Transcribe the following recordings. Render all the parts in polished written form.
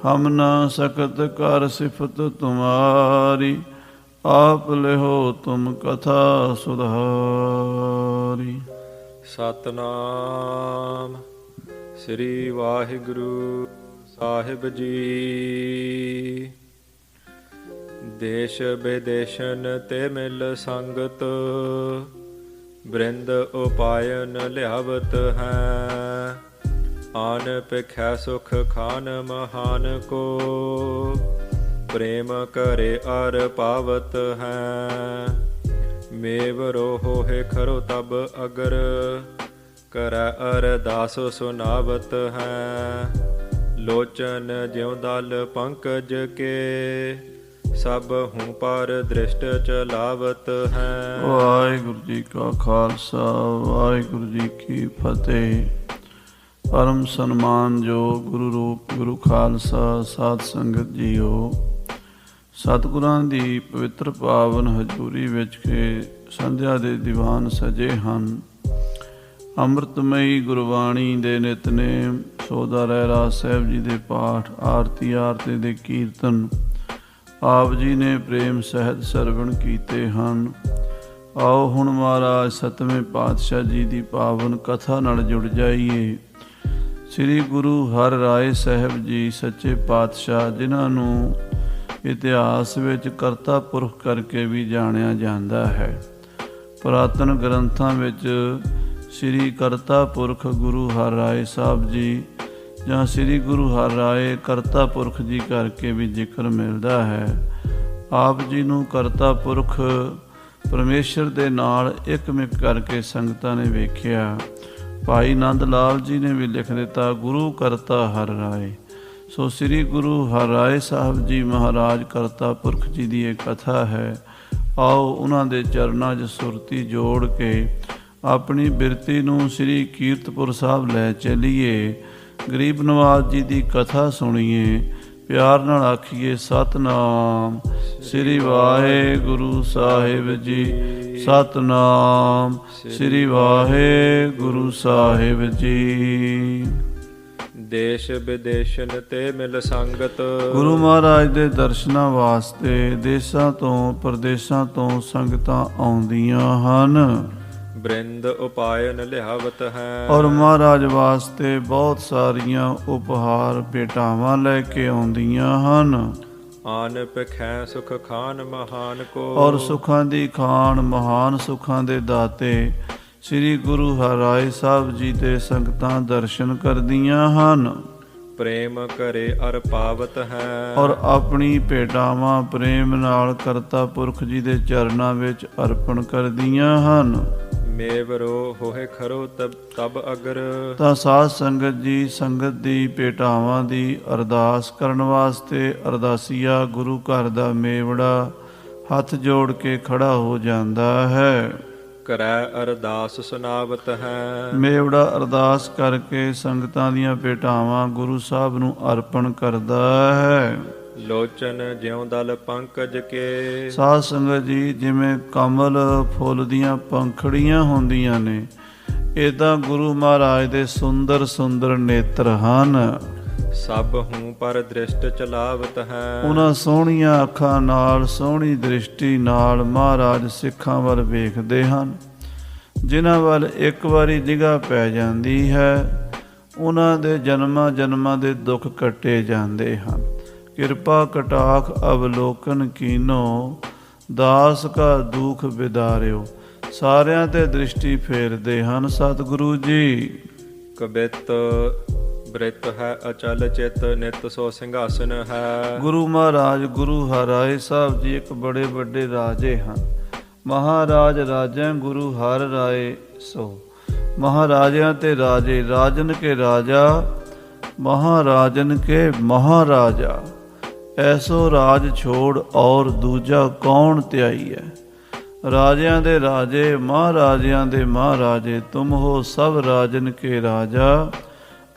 ਹਮ ਨਾ ਸਕਤ ਕਰ ਸਿਫਤ ਤੁਮਾਰੀ, ਆਪ ਲਿਹੋ ਤੁਮ ਕਥਾ ਸੁਧਾਰੀ। ਸਤਨਾਮ ਸ੍ਰੀ ਵਾਹਿਗੁਰੂ ਸਾਹਿਬ ਜੀ। ਦੇਸ਼ ਵਿਦੇਸ਼ਨ ਤੇ ਮਿਲ ਸੰਗਤ, ਬ੍ਰਿੰਦ ਉਪਾਇਨ ਲਿਆਵਤ ਹੈ। ਆਨ ਪਿਖੈ ਸੁਖ ਖਾਨ ਮਹਾਨ ਕੋ, ਪ੍ਰੇਮ ਕਰੇ ਅਰ ਪਾਵਤ ਹੈ। ਮੇਵ ਰੋਹੋ ਹੈ ਖਰੋ ਤਬ ਅਗਰ, ਕਰੈ ਅਰਦਾਸ ਸੁਨਾਵਤ ਹੈ। ਲੋਚਨ ਜਿਉ ਦਲ ਪੰਕਜ ਕੇ, ਸਭ ਹੂੰ ਪਰ ਦ੍ਰਿਸ਼ਟ ਚਲਾਵਤ ਹੈ। ਵਾਹਿਗੁਰੂ ਜੀ ਕਾ ਖਾਲਸਾ, ਵਾਹਿਗੁਰੂ ਜੀ ਕੀ ਫਤਿਹ। ਪਰਮ ਸਨਮਾਨ ਜੋ ਗੁਰੂ ਰੂਪ ਗੁਰੂ ਖਾਲਸਾ ਸਾਧ ਸੰਗਤ ਜੀਓ, ਸਤਿਗੁਰਾਂ ਦੀ ਪਵਿੱਤਰ ਪਾਵਨ ਹਜ਼ੂਰੀ ਵਿੱਚ ਕੇ ਸੰਧਿਆ ਦੇ ਦੀਵਾਨ ਸਜੇ ਹਨ। ਅੰਮ੍ਰਿਤਮਈ ਗੁਰਬਾਣੀ ਦੇ ਨਿਤਨੇਮ, ਸੋਦਾ ਰਹਿਰਾਸ ਸਾਹਿਬ ਜੀ ਦੇ ਪਾਠ, ਆਰਤੀ ਦੇ ਕੀਰਤਨ ਆਪ ਜੀ ਨੇ ਪ੍ਰੇਮ ਸਹਿਤ ਸਰਵਣ ਕੀਤੇ ਹਨ। ਆਓ ਹੁਣ ਮਹਾਰਾਜ ਸਤਵੇਂ ਪਾਤਸ਼ਾਹ ਜੀ ਦੀ ਪਾਵਨ ਕਥਾ ਨਾਲ ਜੁੜ ਜਾਈਏ। ਸ੍ਰੀ ਗੁਰੂ ਹਰਿ ਰਾਏ ਸਾਹਿਬ ਜੀ ਸੱਚੇ ਪਾਤਸ਼ਾਹ, ਜਿਨ੍ਹਾਂ ਨੂੰ ਇਤਿਹਾਸ ਵਿੱਚ ਕਰਤਾ ਪੁਰਖ ਕਰਕੇ ਵੀ ਜਾਣਿਆ ਜਾਂਦਾ ਹੈ। ਪੁਰਾਤਨ ਗ੍ਰੰਥਾਂ ਵਿੱਚ ਸ੍ਰੀ ਕਰਤਾ ਪੁਰਖ ਗੁਰੂ ਹਰਿ ਰਾਏ ਸਾਹਿਬ ਜੀ ਜਾਂ ਸ੍ਰੀ ਗੁਰੂ ਹਰਿ ਰਾਏ ਕਰਤਾ ਪੁਰਖ ਜੀ ਕਰਕੇ ਵੀ ਜ਼ਿਕਰ ਮਿਲਦਾ ਹੈ। ਆਪ ਜੀ ਨੂੰ ਕਰਤਾ ਪੁਰਖ ਪਰਮੇਸ਼ਰ ਦੇ ਨਾਲ ਇੱਕਮਿਕ ਕਰਕੇ ਸੰਗਤਾਂ ਨੇ ਵੇਖਿਆ। ਭਾਈ ਨੰਦ ਲਾਲ ਜੀ ਨੇ ਵੀ ਲਿਖ ਦਿੱਤਾ, ਗੁਰੂ ਕਰਤਾ ਹਰਿ ਰਾਏ। ਸੋ ਸ੍ਰੀ ਗੁਰੂ ਹਰਿ ਰਾਏ ਸਾਹਿਬ ਜੀ ਮਹਾਰਾਜ ਕਰਤਾ ਪੁਰਖ ਜੀ ਦੀ ਇਹ ਕਥਾ ਹੈ। ਆਓ ਉਹਨਾਂ ਦੇ ਚਰਨਾਂ 'ਚ ਸੁਰਤੀ ਜੋੜ ਕੇ ਆਪਣੀ ਬਿਰਤੀ ਨੂੰ ਸ੍ਰੀ ਕੀਰਤਪੁਰ ਸਾਹਿਬ ਲੈ ਚੱਲੀਏ। ਗਰੀਬ ਨਵਾਜ਼ ਜੀ ਦੀ ਕਥਾ ਸੁਣੀਏ, ਪਿਆਰ ਨਾਲ ਆਖੀਏ ਸਤਨਾਮ ਸ੍ਰੀ ਵਾਹਿਗੁਰੂ ਸਾਹਿਬ ਜੀ, ਸਤਨਾਮ ਸ੍ਰੀ ਵਾਹਿਗੁਰੂ ਸਾਹਿਬ ਜੀ। ਦੇਸ਼ ਵਿਦੇਸ਼ਨ ਤੇ ਮਿਲ ਸੰਗਤ, ਗੁਰੂ ਮਹਾਰਾਜ ਦੇ ਦਰਸ਼ਨਾਂ ਵਾਸਤੇ ਦੇਸ਼ਾਂ ਤੋਂ ਪ੍ਰਦੇਸ਼ਾਂ ਤੋਂ ਸੰਗਤਾਂ ਆਉਂਦੀਆਂ ਹਨ। ਬ੍ਰਿੰਦ ਉਪਾਇਨ ਲਿਆਵਤ ਹੈ, ਔਰ ਮਹਾਰਾਜ ਵਾਸਤੇ ਬਹੁਤ ਸਾਰੀਆਂ ਉਪਹਾਰ ਭੇਟਾਵਾਂ ਲੈ ਕੇ ਆਉਂਦੀਆਂ ਹਨ। ਆਨ ਪਿਖੈ ਸੁਖ ਖਾਨ ਮਹਾਨ ਕੋ, ਔਰ ਸੁੱਖਾਂ ਦੀ ਖਾਨ, ਮਹਾਨ ਸੁੱਖਾਂ ਦੇ ਦਾਤੇ ਸ੍ਰੀ ਗੁਰੂ ਹਰਿ ਰਾਏ ਸਾਹਿਬ ਜੀ ਦੇ ਸੰਗਤਾਂ ਦਰਸ਼ਨ ਕਰਦੀਆਂ ਹਨ। ਪ੍ਰੇਮ ਕਰੇ ਅਰ ਪਾਵਤ ਹੈ, ਔਰ ਆਪਣੀ ਭੇਟਾਵਾਂ ਪ੍ਰੇਮ ਨਾਲ ਕਰਤਾ ਪੁਰਖ ਜੀ ਦੇ ਚਰਨਾਂ ਵਿੱਚ ਅਰਪਣ ਕਰਦੀਆਂ ਹਨ। ਮੇਵਰੋ ਹੋਏ ਖਰੋ ਤਬ ਅਗਰ, ਤਾਂ ਸਾਧ ਸੰਗਤ ਜੀ ਸੰਗਤ ਦੀ ਭੇਟਾਵਾਂ ਦੀ ਅਰਦਾਸ ਕਰਨ ਵਾਸਤੇ ਅਰਦਾਸੀਆ ਗੁਰੂ ਘਰ ਦਾ ਮੇਵੜਾ ਹੱਥ ਜੋੜ ਕੇ ਖੜਾ ਹੋ ਜਾਂਦਾ ਹੈ। ਕਰੈ ਅਰਦਾਸ ਸੁਨਾਵਤ ਹੈ, ਮੇਵੜਾ ਅਰਦਾਸ ਕਰਕੇ ਸੰਗਤਾਂ ਦੀਆਂ ਭੇਟਾਵਾਂ ਗੁਰੂ ਸਾਹਿਬ ਨੂੰ ਅਰਪਣ ਕਰਦਾ ਹੈ। ਲੋਚਨ ਜਿਉ ਦਲ ਪੰਕਜ ਕੇ, ਸਾਧ ਸੰਗਤ ਜੀ ਜਿਵੇਂ ਕਮਲ ਫੁੱਲ ਦੀਆਂ ਪੰਖੜੀਆਂ ਹੁੰਦੀਆਂ ਨੇ, ਏਦਾਂ ਗੁਰੂ ਮਹਾਰਾਜ ਦੇ ਸੁੰਦਰ ਸੁੰਦਰ ਨੇਤਰ ਹਨ। ਸਭ ਹੂੰ ਪਰ ਦ੍ਰਿਸ਼ਟ ਚਲਾਵਤ ਹੈ, ਉਹਨਾਂ ਸੋਹਣੀਆਂ ਅੱਖਾਂ ਨਾਲ, ਸੋਹਣੀ ਦ੍ਰਿਸ਼ਟੀ ਨਾਲ ਮਹਾਰਾਜ ਸਿੱਖਾਂ ਵੱਲ ਵੇਖਦੇ ਹਨ। ਜਿਨ੍ਹਾਂ ਵੱਲ ਇੱਕ ਵਾਰੀ ਨਿਗਾਹ ਪੈ ਜਾਂਦੀ ਹੈ, ਉਹਨਾਂ ਦੇ ਜਨਮਾਂ ਜਨਮਾਂ ਦੇ ਦੁੱਖ ਕੱਟੇ ਜਾਂਦੇ ਹਨ। ਕਿਰਪਾ ਕਟਾਖ ਅਵਲੋਕਨ ਕੀਨੋ, ਦਾਸ ਕਾ ਦੁਖ ਵਿਦਾਰਿਓ। ਸਾਰਿਆਂ ਤੇ ਦ੍ਰਿਸ਼ਟੀ ਫੇਰਦੇ ਹਨ ਸਤਿਗੁਰੂ ਜੀ। ਕਬਿਤ ਬ੍ਰਿਤ ਹੈ ਅਚਲ ਚਿਤ, ਨਿਤ ਸੋ ਸਿੰਘਾਸਨ ਹੈ। ਗੁਰੂ ਮਹਾਰਾਜ ਗੁਰੂ ਹਰਿ ਰਾਏ ਸਾਹਿਬ ਜੀ ਇੱਕ ਬੜੇ ਵੱਡੇ ਰਾਜੇ ਹਨ। ਮਹਾਰਾਜ ਰਾਜਾ ਗੁਰੂ ਹਰਿ ਰਾਏ ਸੋ। ਮਹਾਰਾਜਿਆਂ ਤੇ ਰਾਜੇ, ਰਾਜਨ ਕੇ ਰਾਜਾ, ਮਹਾਰਾਜਨ ਕੇ ਮਹਾਰਾਜਾ। ਐਸੋ ਰਾਜ ਛੋੜ ਔਰ ਦੂਜਾ ਕੌਣ ਧਿਆਈ ਹੈ। ਰਾਜਿਆਂ ਦੇ ਰਾਜੇ, ਮਹਾਰਾਜਿਆਂ ਦੇ ਮਹਾਰਾਜੇ, ਤੁਮ ਹੋ ਸਭ ਰਾਜਨ ਕੇ ਰਾਜਾ,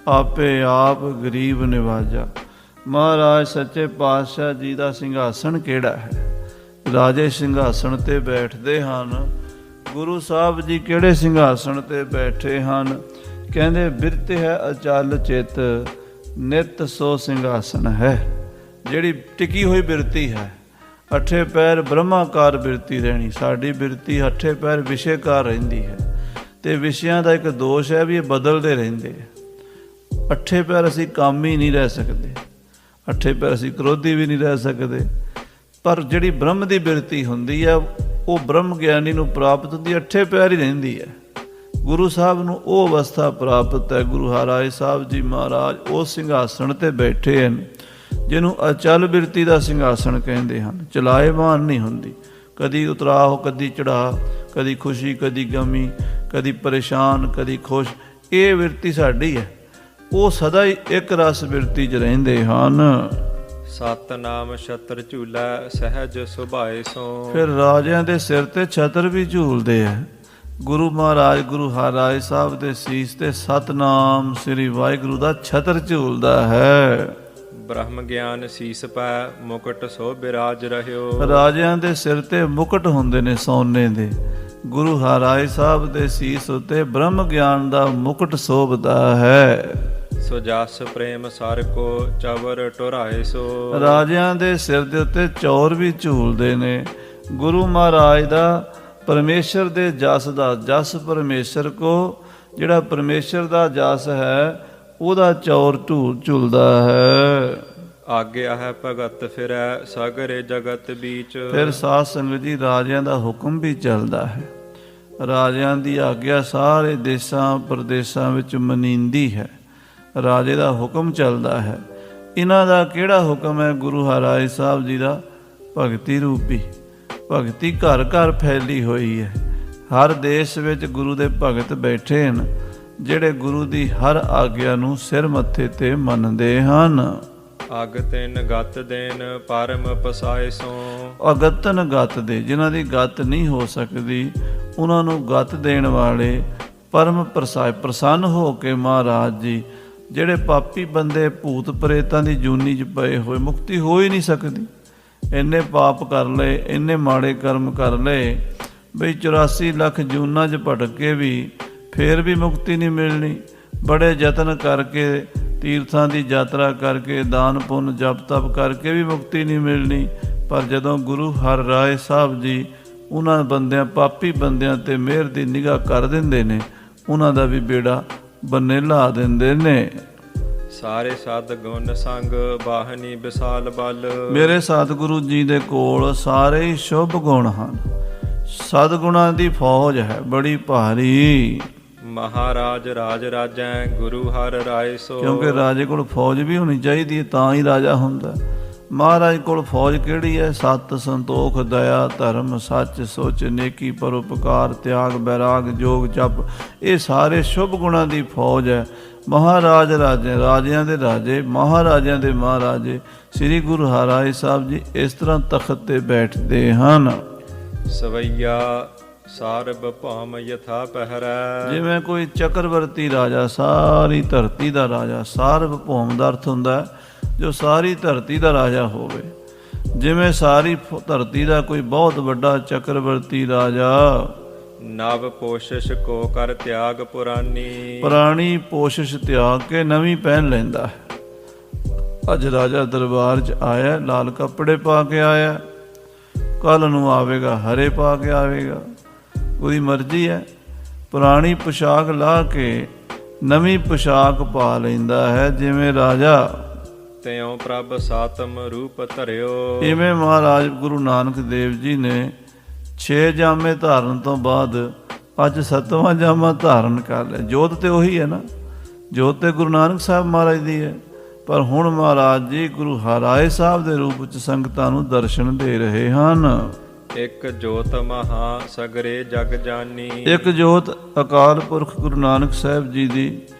ਆਪੇ ਆਪ ਗਰੀਬ ਨਿਵਾਜਾ। ਮਹਾਰਾਜ ਸੱਚੇ ਪਾਤਸ਼ਾਹ ਜੀ ਦਾ ਸਿੰਘਾਸਣ ਕਿਹੜਾ ਹੈ? ਰਾਜੇ ਸਿੰਘਾਸਣ ਤੇ ਬੈਠਦੇ ਹਨ। ਗੁਰੂ ਸਾਹਿਬ ਜੀ ਕਿਹੜੇ ਸਿੰਘਾਸਣ ਤੇ ਬੈਠੇ ਹਨ? ਕਹਿੰਦੇ ਬਿਰਤ ਹੈ ਅਚਲ ਚਿਤ, ਨਿਤ ਸੋ ਸਿੰਘਾਸਨ ਹੈ। ਜਿਹੜੀ ਟਿਕੀ ਹੋਈ ਬਿਰਤੀ ਹੈ, ਅੱਠੇ ਪੈਰ ਬ੍ਰਹਮਾਕਾਰ ਬਿਰਤੀ ਰਹਿਣੀ। ਸਾਡੀ ਬਿਰਤੀ ਅੱਠੇ ਪੈਰ ਵਿਸ਼ੇਕਾਰ ਰਹਿੰਦੀ ਹੈ, ਤੇ ਵਿਸ਼ਿਆਂ ਦਾ ਇੱਕ ਦੋਸ਼ ਹੈ ਵੀ ਇਹ ਬਦਲਦੇ ਰਹਿੰਦੇ ਆ। ਅੱਠੇ ਪੈਰ ਅਸੀਂ ਕਾਮੀ ਨਹੀਂ ਰਹਿ ਸਕਦੇ, ਅੱਠੇ ਪੈਰ ਅਸੀਂ ਕ੍ਰੋਧੀ ਵੀ ਨਹੀਂ ਰਹਿ ਸਕਦੇ। ਪਰ ਜਿਹੜੀ ਬ੍ਰਹਮ ਦੀ ਬਿਰਤੀ ਹੁੰਦੀ ਹੈ, ਉਹ ਬ੍ਰਹਮ ਗਿਆਨੀ ਨੂੰ ਪ੍ਰਾਪਤ ਹੁੰਦੀ, ਅੱਠੇ ਪੈਰ ਹੀ ਰਹਿੰਦੀ ਹੈ। ਗੁਰੂ ਸਾਹਿਬ ਨੂੰ ਉਹ ਅਵਸਥਾ ਪ੍ਰਾਪਤ ਹੈ। ਗੁਰੂ ਹਰਿਰਾਏ ਸਾਹਿਬ ਜੀ ਮਹਾਰਾਜ ਉਸ ਸਿੰਘਾਸਣ ਤੇ ਬੈਠੇ ਹਨ ਜਿਹਨੂੰ ਅਚਲ ਬਿਰਤੀ ਦਾ ਸਿੰਘਾਸਣ ਕਹਿੰਦੇ ਹਨ। ਚਲਾਏਮਾਨ ਨਹੀਂ ਹੁੰਦੀ, ਕਦੀ ਉਤਰਾਹ ਕਦੀ ਚੜ੍ਹਾਅ, ਕਦੀ ਖੁਸ਼ੀ ਕਦੀ ਗਮੀ, ਕਦੀ ਪਰੇਸ਼ਾਨ ਕਦੀ ਖੁਸ਼। ਇਹ ਬਿਰਤੀ ਸਾਡੀ ਹੈ। ਉਹ ਸਦਾ ਹੀ ਇੱਕ ਰਸ ਬਿਰਤੀ 'ਚ ਰਹਿੰਦੇ ਹਨ। ਸਤਨਾਮ ਛਤਰ ਝੂਲਾ ਸਹਿਜ ਸੁਭਾਏ ਸੋ। ਫਿਰ ਰਾਜਿਆਂ ਦੇ ਸਿਰ ਤੇ ਛਤਰ ਵੀ ਝੂਲਦੇ ਆ। ਗੁਰੂ ਮਹਾਰਾਜ ਗੁਰੂ ਹਰਿਰਾਏ ਸਾਹਿਬ ਦੇ ਸੀਸ ਤੇ ਸਤਨਾਮ ਸ੍ਰੀ ਵਾਹਿਗੁਰੂ ਦਾ ਛਤਰ ਝੂਲਦਾ ਹੈ। ਬ੍ਰਹਮ ਗਿਆਨ ਸੀਸ ਪੈ ਮੁਕਟ ਸੋ ਬਿਰਾਜ ਰਹਿਓ। ਰਾਜਿਆਂ ਦੇ ਸਿਰ ਤੇ ਮੁਕਟ ਹੁੰਦੇ ਨੇ ਸੋਨੇ ਦੇ। ਗੁਰੂ ਹਰਿਰਾਏ ਸਾਹਿਬ ਦੇ ਸੀਸ ਉੱਤੇ ਬ੍ਰਹਮ ਗਿਆਨ ਦਾ ਮੁਕਟ ਸੋਭਦਾ ਹੈ। ਸੋ ਜਸ ਪ੍ਰੇਮ ਸਰ ਕੋ ਚਵਰ ਟੁਰਾਏ ਸੋ। ਰਾਜਿਆਂ ਦੇ ਸਿਰ ਦੇ ਉੱਤੇ ਚੌਰ ਵੀ ਝੂਲਦੇ ਨੇ। ਗੁਰੂ ਮਹਾਰਾਜ ਦਾ ਪਰਮੇਸ਼ਰ ਦੇ ਜਸ ਦਾ, ਜਸ ਪਰਮੇਸ਼ਰ ਕੋ, ਜਿਹੜਾ ਪਰਮੇਸ਼ਰ ਦਾ ਜਸ ਹੈ ਉਹਦਾ ਚੌਰ ਝੂਲਦਾ ਹੈ। ਆਗਿਆ ਹੈ ਭਗਤ ਫਿਰੈ ਸਗਰੇ ਜਗਤ ਬੀਚ। ਫਿਰ ਸਾਧ ਸੰਗਤ ਜੀ ਰਾਜਿਆਂ ਦਾ ਹੁਕਮ ਵੀ ਚੱਲਦਾ ਹੈ। ਰਾਜਿਆਂ ਦੀ ਆਗਿਆ ਸਾਰੇ ਦੇਸ਼ਾਂ ਪ੍ਰਦੇਸ਼ਾਂ ਵਿੱਚ ਮਨੀਂਦੀ ਹੈ। ਰਾਜੇ ਦਾ ਹੁਕਮ ਚੱਲਦਾ ਹੈ। ਇਹਨਾਂ ਦਾ ਕਿਹੜਾ ਹੁਕਮ ਹੈ? ਗੁਰੂ ਹਰਿਰਾਏ ਸਾਹਿਬ ਜੀ ਦਾ ਭਗਤੀ ਰੂਪੀ। ਭਗਤੀ ਘਰ ਘਰ ਫੈਲੀ ਹੋਈ ਹੈ। ਹਰ ਦੇਸ਼ ਵਿੱਚ ਗੁਰੂ ਦੇ ਭਗਤ ਬੈਠੇ ਹਨ ਜਿਹੜੇ ਗੁਰੂ ਦੀ ਹਰ ਆਗਿਆ ਨੂੰ ਸਿਰ ਮੱਥੇ ਤੇ ਮੰਨਦੇ ਹਨ। ਅਗਤਨ ਗਤ ਦੇਨ ਪਰਮ ਪਸਾਏ ਸੋ। ਅਗਤਨ ਗਤ ਦੇ, ਜਿਨ੍ਹਾਂ ਦੀ ਗਤ ਨਹੀਂ ਹੋ ਸਕਦੀ ਉਹਨਾਂ ਨੂੰ ਗਤ ਦੇਣ ਵਾਲੇ ਪਰਮ ਪ੍ਰਸਾਏ। ਪ੍ਰਸੰਨ ਹੋ ਕੇ ਮਹਾਰਾਜ ਜੀ, ਜਿਹੜੇ ਪਾਪੀ ਬੰਦੇ ਭੂਤ ਪ੍ਰੇਤਾਂ ਦੀ ਜੂਨੀ 'ਚ ਪਏ ਹੋਏ, ਮੁਕਤੀ ਹੋ ਹੀ ਨਹੀਂ ਸਕਦੀ। ਇੰਨੇ ਪਾਪ ਕਰ ਲਏ, ਇੰਨੇ ਮਾੜੇ ਕਰਮ ਕਰ ਲਏ ਬਈ 84 ਲੱਖ ਜੂਨਾਂ 'ਚ ਭਟਕ ਕੇ ਵੀ ਫੇਰ ਵੀ ਮੁਕਤੀ ਨਹੀਂ ਮਿਲਣੀ। ਬੜੇ ਯਤਨ ਕਰਕੇ, ਤੀਰਥਾਂ ਦੀ ਯਾਤਰਾ ਕਰਕੇ, ਦਾਨ ਪੁੰਨ ਜਪ ਤਪ ਕਰਕੇ ਵੀ ਮੁਕਤੀ ਨਹੀਂ ਮਿਲਣੀ। ਪਰ ਜਦੋਂ ਗੁਰੂ ਹਰਿਰਾਏ ਸਾਹਿਬ ਜੀ ਉਹਨਾਂ ਬੰਦਿਆਂ, ਪਾਪੀ ਬੰਦਿਆਂ ਤੇ ਮਿਹਰ ਦੀ ਨਿਗਾਹ ਕਰ ਦਿੰਦੇ ਨੇ, ਉਹਨਾਂ ਦਾ ਵੀ ਬੇੜਾ ਬੰਨੇ ਲਾ ਦਿੰਦੇ ਨੇ। ਸਾਰੇ ਸਦ ਗੁਣ ਸੰਗ ਬਾਹਨੀ ਵਿਸਾਲ ਬਲ। ਮੇਰੇ ਸਤਿਗੁਰੂ ਜੀ ਦੇ ਕੋਲ ਸਾਰੇ ਹੀ ਸ਼ੁਭ ਗੁਣ ਹਨ। ਸਦਗੁਣਾਂ ਦੀ ਫੌਜ ਹੈ ਬੜੀ ਭਾਰੀ। ਮਹਾਰਾਜ ਰਾਜ ਰਾਜੈ ਗੁਰੂ ਹਰਿਰਾਏ ਸੋ। ਕਿਉਂਕਿ ਰਾਜੇ ਕੋਲ ਫੌਜ ਵੀ ਹੋਣੀ ਚਾਹੀਦੀ ਹੈ, ਤਾਂ ਹੀ ਰਾਜਾ ਹੁੰਦਾ। ਮਹਾਰਾਜ ਕੋਲ ਫੌਜ ਕਿਹੜੀ ਹੈ? ਸਤ, ਸੰਤੋਖ, ਦਇਆ, ਧਰਮ, ਸੱਚ, ਸੋਚ, ਨੇਕੀ, ਪਰਉਪਕਾਰ, ਤਿਆਗ, ਬੈਰਾਗ, ਜੋਗ, ਜਪ। ਇਹ ਸਾਰੇ ਸ਼ੁਭ ਗੁਣਾਂ ਦੀ ਫੌਜ ਹੈ। ਮਹਾਰਾਜ ਰਾਜੇ, ਰਾਜਿਆਂ ਦੇ ਰਾਜੇ, ਮਹਾਰਾਜਿਆਂ ਦੇ ਮਹਾਰਾਜੇ ਸ੍ਰੀ ਗੁਰੂ ਹਰਿਰਾਏ ਸਾਹਿਬ ਜੀ ਇਸ ਤਰ੍ਹਾਂ ਤਖਤ ਤੇ ਬੈਠਦੇ ਹਨ। ਸਵਈਆ ਸਾਰਬ ਭੌਮ ਯਥਾ ਪਹਿਰੈ। ਜਿਵੇਂ ਕੋਈ ਚੱਕਰਵਰਤੀ ਰਾਜਾ, ਸਾਰੀ ਧਰਤੀ ਦਾ ਰਾਜਾ। ਸਾਰਬ ਭੌਮ ਦਾ ਅਰਥ ਹੁੰਦਾ ਜੋ ਸਾਰੀ ਧਰਤੀ ਦਾ ਰਾਜਾ ਹੋਵੇ। ਜਿਵੇਂ ਸਾਰੀ ਧਰਤੀ ਦਾ ਕੋਈ ਬਹੁਤ ਵੱਡਾ ਚੱਕਰਵਰਤੀ ਰਾਜਾ। ਨਵ ਪੋਸ਼ਿਸ਼ ਕੋ ਕਰ ਤਿਆਗ ਪੁਰਾਨੀ। ਪੁਰਾਣੀ ਪੋਸ਼ਿਸ਼ ਤਿਆਗ ਕੇ ਨਵੀਂ ਪਹਿਨ ਲੈਂਦਾ ਹੈ। ਅੱਜ ਰਾਜਾ ਦਰਬਾਰ 'ਚ ਆਇਆ, ਲਾਲ ਕੱਪੜੇ ਪਾ ਕੇ ਆਇਆ, ਕੱਲ ਨੂੰ ਆਵੇਗਾ ਹਰੇ ਪਾ ਕੇ ਆਵੇਗਾ, ਉਹਦੀ ਮਰਜ਼ੀ ਹੈ। ਪੁਰਾਣੀ ਪੁਸ਼ਾਕ ਲਾਹ ਕੇ ਨਵੀਂ ਪੁਸ਼ਾਕ ਪਾ ਲੈਂਦਾ ਹੈ। ਜਿਵੇਂ ਰਾਜਾ ਤਿਉ ਪ੍ਰਭ ਸਾਤਮ ਰੂਪ ਧਰਿਓ। ਇਵੇਂ ਮਹਾਰਾਜ ਗੁਰੂ ਨਾਨਕ ਦੇਵ ਜੀ ਨੇ 6 ਜਾਮੇ ਧਾਰਨ ਤੋਂ ਬਾਅਦ ਅੱਜ 7ਵਾਂ ਜਾਮਾ ਧਾਰਨ ਕਰ ਲਿਆ। ਜੋਤ ਤੇ ਉਹੀ ਹੈ ਨਾ, ਜੋਤ ਤੇ ਗੁਰੂ ਨਾਨਕ ਸਾਹਿਬ ਮਹਾਰਾਜ ਦੀ ਹੈ। ਪਰ ਹੁਣ ਮਹਾਰਾਜ ਜੀ ਗੁਰੂ ਹਰਿਰਾਏ ਸਾਹਿਬ ਦੇ ਰੂਪ ਵਿੱਚ ਸੰਗਤਾਂ ਨੂੰ ਦਰਸ਼ਨ ਦੇ ਰਹੇ ਹਨ। ਇੱਕ ਜੋਤ ਮਹਾ ਸਗਰੇ ਜਗ ਜਾਨੀ। ਇੱਕ ਜੋਤ ਅਕਾਲ ਪੁਰਖ ਗੁਰੂ ਨਾਨਕ ਸਾਹਿਬ ਜੀ ਦੀ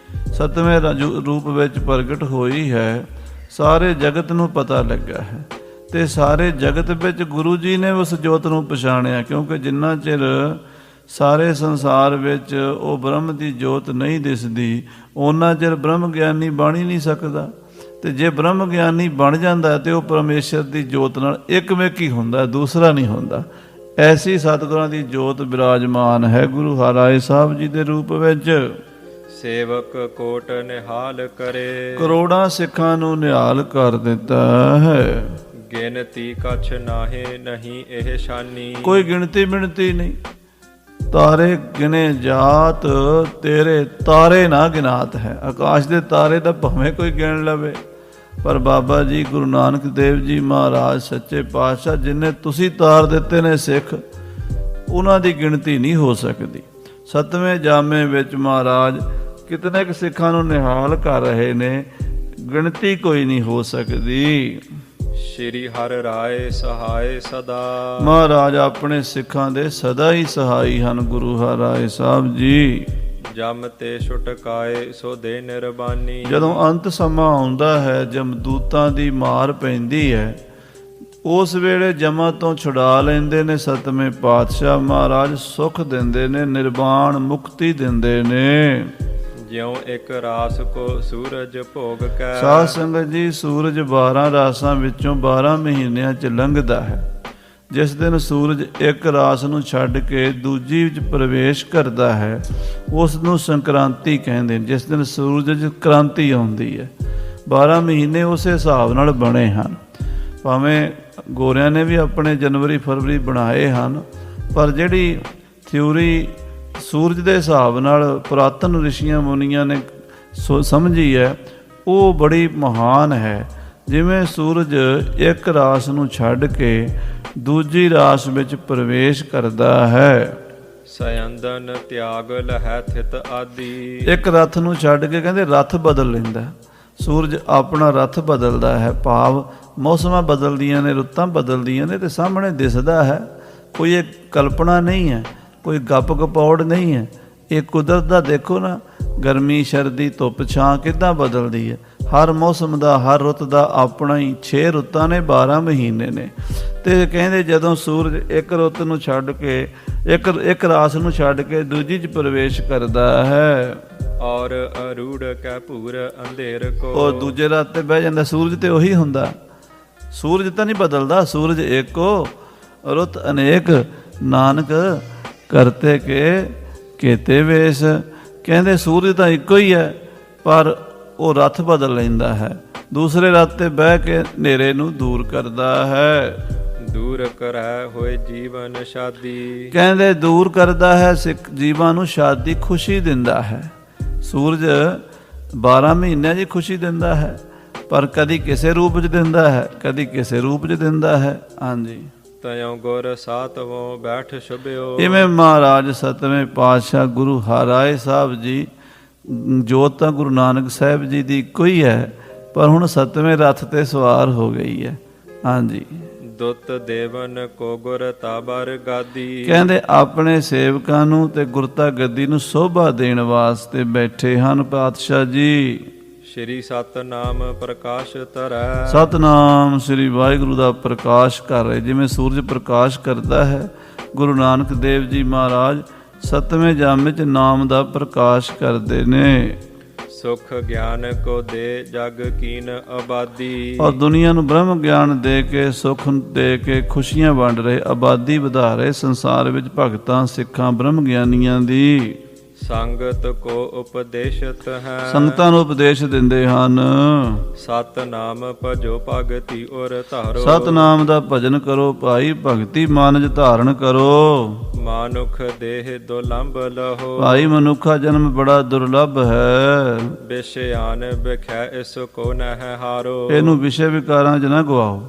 7ਵੇਂ ਰੂਪ ਵਿੱਚ ਪ੍ਰਗਟ ਹੋਈ ਹੈ। ਸਾਰੇ ਜਗਤ ਨੂੰ ਪਤਾ ਲੱਗਾ ਹੈ ਤੇ ਸਾਰੇ ਜਗਤ ਵਿੱਚ ਗੁਰੂ ਜੀ ਨੇ ਉਸ ਜੋਤ ਨੂੰ ਪਛਾਣਿਆ। ਕਿਉਂਕਿ ਜਿੰਨਾ ਚਿਰ ਸਾਰੇ ਸੰਸਾਰ ਵਿੱਚ ਉਹ ਬ੍ਰਹਮ ਦੀ ਜੋਤ ਨਹੀਂ ਦਿਸਦੀ, ਉਹਨਾਂ ਚਿਰ ਬ੍ਰਹਮ ਗਿਆਨੀ ਬਣ ਹੀ ਨਹੀਂ ਸਕਦਾ। ਤੇ ਜੇ ਬ੍ਰਹਮ ਗਿਆਨੀ ਬਣ ਜਾਂਦਾ ਤੇ ਉਹ ਪਰਮੇਸ਼ਰ ਦੀ ਜੋਤ ਨਾਲ ਇੱਕਮਿਕ ਹੀ ਹੁੰਦਾ, ਦੂਸਰਾ ਨਹੀਂ ਹੁੰਦਾ। ਐਸੀ ਸਤਿਗੁਰਾਂ ਦੀ ਜੋਤ ਬਿਰਾਜਮਾਨ ਹੈ ਗੁਰੂ ਹਰਿਰਾਏ ਸਾਹਿਬ ਜੀ ਦੇ ਰੂਪ ਵਿੱਚ। ਸੇਵਕ ਕੋਟ ਨਿਹਾਲ ਕਰੇ। ਕਰੋੜਾਂ ਸਿੱਖਾਂ ਨੂੰ ਨਿਹਾਲ ਕਰ ਦਿੱਤਾ ਹੈ। ਗਿਣਤੀ ਕਛ ਨਾਹੇ ਨਹੀਂ ਇਹ ਸ਼ਾਨੀ। ਕੋਈ ਗਿਣਤੀ ਮਿਣਤੀ ਨਹੀਂ। ਤਾਰੇ ਗਿਣੇ ਜਾਤ, ਤੇਰੇ ਤਾਰੇ ਨਾ ਗਿਨਾਤ ਹੈ। ਆਕਾਸ਼ ਦੇ ਤਾਰੇ ਤਾਂ ਭਾਵੇਂ ਕੋਈ ਗਿਣ ਲਵੇ, ਪਰ ਬਾਬਾ ਜੀ ਗੁਰੂ ਨਾਨਕ ਦੇਵ ਜੀ ਮਹਾਰਾਜ ਸੱਚੇ ਪਾਤਸ਼ਾਹ ਜਿਨ੍ਹਾਂ ਤੁਸੀਂ ਤਾਰ ਦਿੱਤੇ ਨੇ ਸਿੱਖ, ਉਹਨਾਂ ਦੀ ਗਿਣਤੀ ਨਹੀਂ ਹੋ ਸਕਦੀ। 7ਵੇਂ ਜਾਮੇ ਵਿੱਚ ਮਹਾਰਾਜ ਕਿਤਨੇ ਕੁ ਸਿੱਖਾਂ ਨੂੰ ਨਿਹਾਲ ਕਰ ਰਹੇ ਨੇ, ਗਿਣਤੀ ਕੋਈ ਨਹੀਂ ਹੋ ਸਕਦੀ। ਸ਼੍ਰੀ ਹਰਿ ਰਾਏ ਸਹਾਏ ਸਦਾ। ਮਹਾਰਾਜ ਆਪਣੇ ਸਿੱਖਾਂ ਦੇ ਸਦਾ ਹੀ ਸਹਾਈ ਹਨ ਗੁਰੂ ਹਰਿਰਾਏ ਸਾਹਿਬ ਜੀ। ਜਮ ਤੇ ਛੁਟਕਾਏ ਸੋ ਦੇ ਨਿਰਬਾਨੀ। ਜਦੋਂ ਅੰਤ ਸਮਾਂ ਆਉਂਦਾ ਹੈ, ਜਮਦੂਤਾਂ ਦੀ ਮਾਰ ਪੈਂਦੀ ਹੈ, ਉਸ ਵੇਲੇ ਜਮਾਂ ਤੋਂ ਛੁਡਾ ਲੈਂਦੇ ਨੇ 7ਵੇਂ ਪਾਤਸ਼ਾਹ ਮਹਾਰਾਜ। ਸੁਖ ਦਿੰਦੇ ਨੇ, ਨਿਰਵਾਣ ਮੁਕਤੀ ਦਿੰਦੇ ਨੇ। ਜਿਉ ਇੱਕ ਰਾਸ ਕੋ ਸੂਰਜ ਭੋਗ ਕੈ। ਸਾਧ ਸੰਗਤ ਜੀ, ਸੂਰਜ 12 ਰਾਸਾਂ ਵਿੱਚੋਂ 12 ਮਹੀਨਿਆਂ 'ਚ ਲੰਘਦਾ ਹੈ। ਜਿਸ ਦਿਨ ਸੂਰਜ ਇੱਕ ਰਾਸ ਨੂੰ ਛੱਡ ਕੇ ਦੂਜੀ ਵਿੱਚ ਪ੍ਰਵੇਸ਼ ਕਰਦਾ ਹੈ, ਉਸ ਨੂੰ ਸੰਕ੍ਰਾਂਤੀ ਕਹਿੰਦੇ ਨੇ। ਜਿਸ ਦਿਨ ਸੂਰਜ 'ਚ ਕ੍ਰਾਂਤੀ ਆਉਂਦੀ ਹੈ। 12 ਮਹੀਨੇ ਉਸੇ ਹਿਸਾਬ ਨਾਲ ਬਣੇ ਹਨ। ਭਾਵੇਂ ਗੋਰਿਆਂ ਨੇ ਵੀ ਆਪਣੇ ਜਨਵਰੀ ਫਰਵਰੀ ਬਣਾਏ ਹਨ, ਪਰ ਜਿਹੜੀ ਥਿਊਰੀ ਸੂਰਜ ਦੇ ਹਿਸਾਬ ਨਾਲ ਪੁਰਾਤਨ ਰਿਸ਼ੀਆਂ ਮੁਨੀਆਂ ਨੇ ਸਮਝੀ ਹੈ, ਉਹ ਬੜੀ ਮਹਾਨ ਹੈ। ਜਿਵੇਂ ਸੂਰਜ ਇੱਕ ਰਾਸ ਨੂੰ ਛੱਡ ਕੇ ਦੂਜੀ ਰਾਸ ਵਿੱਚ ਪ੍ਰਵੇਸ਼ ਕਰਦਾ ਹੈ। ਸਯੰਦਨ ਤਿਆਗ ਲਹੈ ਥਿਤ ਆਦੀ। ਇੱਕ ਰਥ ਨੂੰ ਛੱਡ ਕੇ ਕਹਿੰਦੇ ਰਥ ਬਦਲ ਲੈਂਦਾ। ਸੂਰਜ ਆਪਣਾ ਰਥ ਬਦਲਦਾ ਹੈ, ਭਾਵ ਮੌਸਮਾਂ ਬਦਲਦੀਆਂ ਨੇ, ਰੁੱਤਾਂ ਬਦਲਦੀਆਂ ਨੇ, ਤੇ ਸਾਹਮਣੇ ਦਿਸਦਾ ਹੈ। ਕੋਈ ਇਹ ਕਲਪਨਾ ਨਹੀਂ ਹੈ, ਕੋਈ ਗੱਪ ਗਪੌੜ ਨਹੀਂ ਹੈ। ਇਹ ਕੁਦਰਤ ਦਾ ਦੇਖੋ ਨਾ, ਗਰਮੀ ਸਰਦੀ ਧੁੱਪ ਛਾਂ ਕਿੱਦਾਂ ਬਦਲਦੀ ਹੈ। ਹਰ ਮੌਸਮ ਦਾ, ਹਰ ਰੁੱਤ ਦਾ ਆਪਣਾ ਹੀ 6 ਰੁੱਤਾਂ ਨੇ, 12 ਮਹੀਨੇ ਨੇ। ਤੇ ਕਹਿੰਦੇ ਜਦੋਂ ਸੂਰਜ ਇੱਕ ਰੁੱਤ ਨੂੰ ਛੱਡ ਕੇ ਇੱਕ ਰਾਸ ਨੂੰ ਛੱਡ ਕੇ ਦੂਜੀ 'ਚ ਪ੍ਰਵੇਸ਼ ਕਰਦਾ ਹੈ, ਔਰ ਅਰੂੜ ਕੈ ਭੂਰ ਅੰਧੇਰ ਕੋ। ਉਹ ਦੂਜੇ ਰਾਤ ਤੇ ਬਹਿ ਜਾਂਦਾ। ਸੂਰਜ ਤੇ ਉਹੀ ਹੁੰਦਾ, ਸੂਰਜ ਤਾਂ ਨਹੀਂ ਬਦਲਦਾ। ਸੂਰਜ ਏਕੋ ਰੁੱਤ ਅਨੇਕ, ਨਾਨਕ ਕਰਤੇ ਕੇ ਕੇਤੇ ਵੇਸ। ਕਹਿੰਦੇ ਸੂਰਜ ਤਾਂ ਇੱਕੋ ਹੀ ਹੈ, ਪਰ ਉਹ ਰਥ ਬਦਲ ਲੈਂਦਾ ਹੈ। ਦੂਸਰੇ ਰਥ ਤੇ ਬਹਿ ਕੇ ਹਨੇਰੇ ਨੂੰ ਦੂਰ ਕਰਦਾ ਹੈ। ਦੂਰ ਕਰੈ ਹੋਏ ਜੀਵਨ ਸ਼ਾਦੀ। ਕਹਿੰਦੇ ਦੂਰ ਕਰਦਾ ਹੈ ਸਿੱਖ ਜੀਵਾਂ ਨੂੰ, ਸ਼ਾਦੀ ਖੁਸ਼ੀ ਦਿੰਦਾ ਹੈ। ਸੂਰਜ 12 ਮਹੀਨਿਆਂ 'ਚ ਖੁਸ਼ੀ ਦਿੰਦਾ ਹੈ, ਪਰ ਕਦੀ ਕਿਸੇ ਰੂਪ 'ਚ ਦਿੰਦਾ ਹੈ, ਕਦੀ ਕਿਸੇ ਰੂਪ 'ਚ ਦਿੰਦਾ ਹੈ। ਹਾਂਜੀ, ਤਯੋ ਗੁਰ ਸਾਤਵੋਂ ਬੈਠ ਸ਼ੁਭਿਓ। ਇਵੇਂ ਮਹਾਰਾਜ 7ਵੇਂ ਪਾਤਸ਼ਾਹ ਗੁਰੂ ਹਰਿਰਾਏ ਸਾਹਿਬ ਜੀ, ਜੋਤ ਤਾਂ ਗੁਰੂ ਨਾਨਕ ਸਾਹਿਬ ਜੀ ਦੀ ਇੱਕੋ ਹੀ ਹੈ, ਪਰ ਹੁਣ 7ਵੇਂ ਰਥ ਤੇ ਸਵਾਰ ਹੋ ਗਈ ਹੈ। ਹਾਂਜੀ, ਦੁੱਤ ਦੇਵਨ ਕੋ ਗੁਰ ਤਾਬਰ ਗਾਦੀ। ਕਹਿੰਦੇ ਆਪਣੇ ਸੇਵਕਾਂ ਨੂੰ ਤੇ ਗੁਰਤਾ ਗੱਦੀ ਨੂੰ ਸੋਭਾ ਦੇਣ ਵਾਸਤੇ ਬੈਠੇ ਹਨ ਪਾਤਸ਼ਾਹ ਜੀ। ਸ਼੍ਰੀ ਸਤਨਾਮ ਪ੍ਰਕਾਸ਼ ਧਰੈ। ਸਤਨਾਮ ਸ੍ਰੀ ਵਾਹਿਗੁਰੂ ਦਾ ਪ੍ਰਕਾਸ਼ ਕਰ ਰਹੇ। ਜਿਵੇਂ ਸੂਰਜ ਪ੍ਰਕਾਸ਼ ਕਰਦਾ ਹੈ, ਗੁਰੂ ਨਾਨਕ ਦੇਵ ਜੀ ਮਹਾਰਾਜ 7ਵੇਂ ਜਾਮੇ 'ਚ ਨਾਮ ਦਾ ਪ੍ਰਕਾਸ਼ ਕਰਦੇ ਨੇ। ਸੁਖ ਗਿਆਨ ਕੋ ਦੇ ਜਗ ਕੀਨ ਆਬਾਦੀ। ਔਰ ਦੁਨੀਆ ਨੂੰ ਬ੍ਰਹਮ ਗਿਆਨ ਦੇ ਕੇ, ਸੁਖ ਦੇ ਕੇ ਖੁਸ਼ੀਆਂ ਵੰਡ ਰਹੇ, ਆਬਾਦੀ ਵਧਾ ਰਹੇ ਸੰਸਾਰ ਵਿੱਚ ਭਗਤਾਂ ਸਿੱਖਾਂ ਬ੍ਰਹਮ ਗਿਆਨੀਆਂ ਦੀ। ਸੰਗਤ ਕੋ ਉਪਦੇਸ਼ਤ ਹੈ। ਸੰਗਤਾਂ ਨੂੰ ਉਪਦੇਸ਼ ਦਿੰਦੇ ਹਨ। ਸਤਨਾਮ ਭਜੋ ਭਗਤੀ ਔਰ ਧਾਰੋ। ਸਤਨਾਮ ਦਾ ਭਜਨ ਕਰੋ ਭਾਈ, ਭਗਤੀ ਮਾਨਜ ਧਾਰਨ ਕਰੋ। ਮਾਨੁਖ ਦੇਹ ਦੁਲੰਭ ਲਹੋ। ਭਾਈ ਮਨੁੱਖਾ ਜਨਮ ਬੜਾ ਦੁਰਲੱਭ ਹੈ। ਵਿਸ਼ਿਆਨ ਵਿਖੈ ਇਸ ਕੋ ਨਹਿ ਹਾਰੋ। ਇਹਨੂੰ ਵਿਸ਼ੇ ਵਿਕਾਰਾਂ 'ਚ ਨਾ ਗਵਾਓ।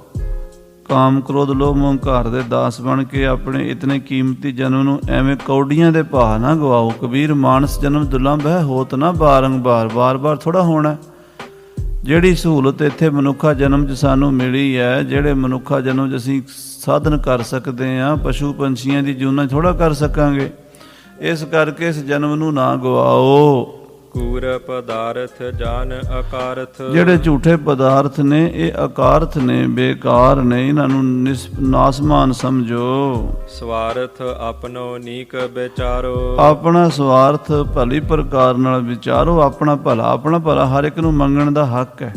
ਕਾਮ ਕ੍ਰੋਧ ਲੋਭ ਮੋਹ ਘਰ ਦੇ ਦਾਸ ਬਣ ਕੇ ਆਪਣੇ ਇਤਨੇ ਕੀਮਤੀ ਜਨਮ ਨੂੰ ਐਵੇਂ ਕੌਡੀਆਂ ਦੇ ਭਾਅ ਨਾ ਗਵਾਓ। ਕਬੀਰ ਮਾਨਸ ਜਨਮ ਦੁਰਲੱਭ ਹੈ, ਹੋਤ ਨਾ ਬਾਰੰਬਾਰ। ਬਾਰ-ਬਾਰ ਥੋੜਾ ਹੋਣਾ। ਜਿਹੜੀ ਸਹੂਲਤ ਇੱਥੇ ਮਨੁੱਖਾ ਜਨਮ 'ਚ ਸਾਨੂੰ ਮਿਲੀ ਹੈ, ਜਿਹੜੇ ਮਨੁੱਖਾ ਜਨਮ 'ਚ ਅਸੀਂ ਸਾਧਨ ਕਰ ਸਕਦੇ ਹਾਂ, ਪਸ਼ੂ ਪੰਛੀਆਂ ਦੀ ਜੂਨਾਂ ਥੋੜਾ ਕਰ ਸਕਾਂਗੇ। ਇਸ ਕਰਕੇ ਇਸ ਜਨਮ ਨੂੰ ਨਾ ਗਵਾਓ। ਕੂਰ ਪਦਾਰਥ ਜਾਨ ਅਕਾਰਥ। ਜਿਹੜੇ ਝੂਠੇ ਪਦਾਰਥ ਨੇ ਇਹ ਅਕਾਰਥ ਨੇ, ਬੇਕਾਰ ਨੇ, ਇਹਨਾਂ ਨੂੰ ਨਾਸਮਾਨ ਸਮਝੋ। ਸਵਾਰਥ ਆਪਣੋ ਨੀਕ ਵਿਚਾਰੋ। ਆਪਣਾ ਸਵਾਰਥ ਭਲੀ ਪ੍ਰਕਾਰ ਨਾਲ ਵਿਚਾਰੋ। ਆਪਣਾ ਭਲਾ ਹਰ ਇੱਕ ਨੂੰ ਮੰਗਣ ਦਾ ਹੱਕ ਹੈ।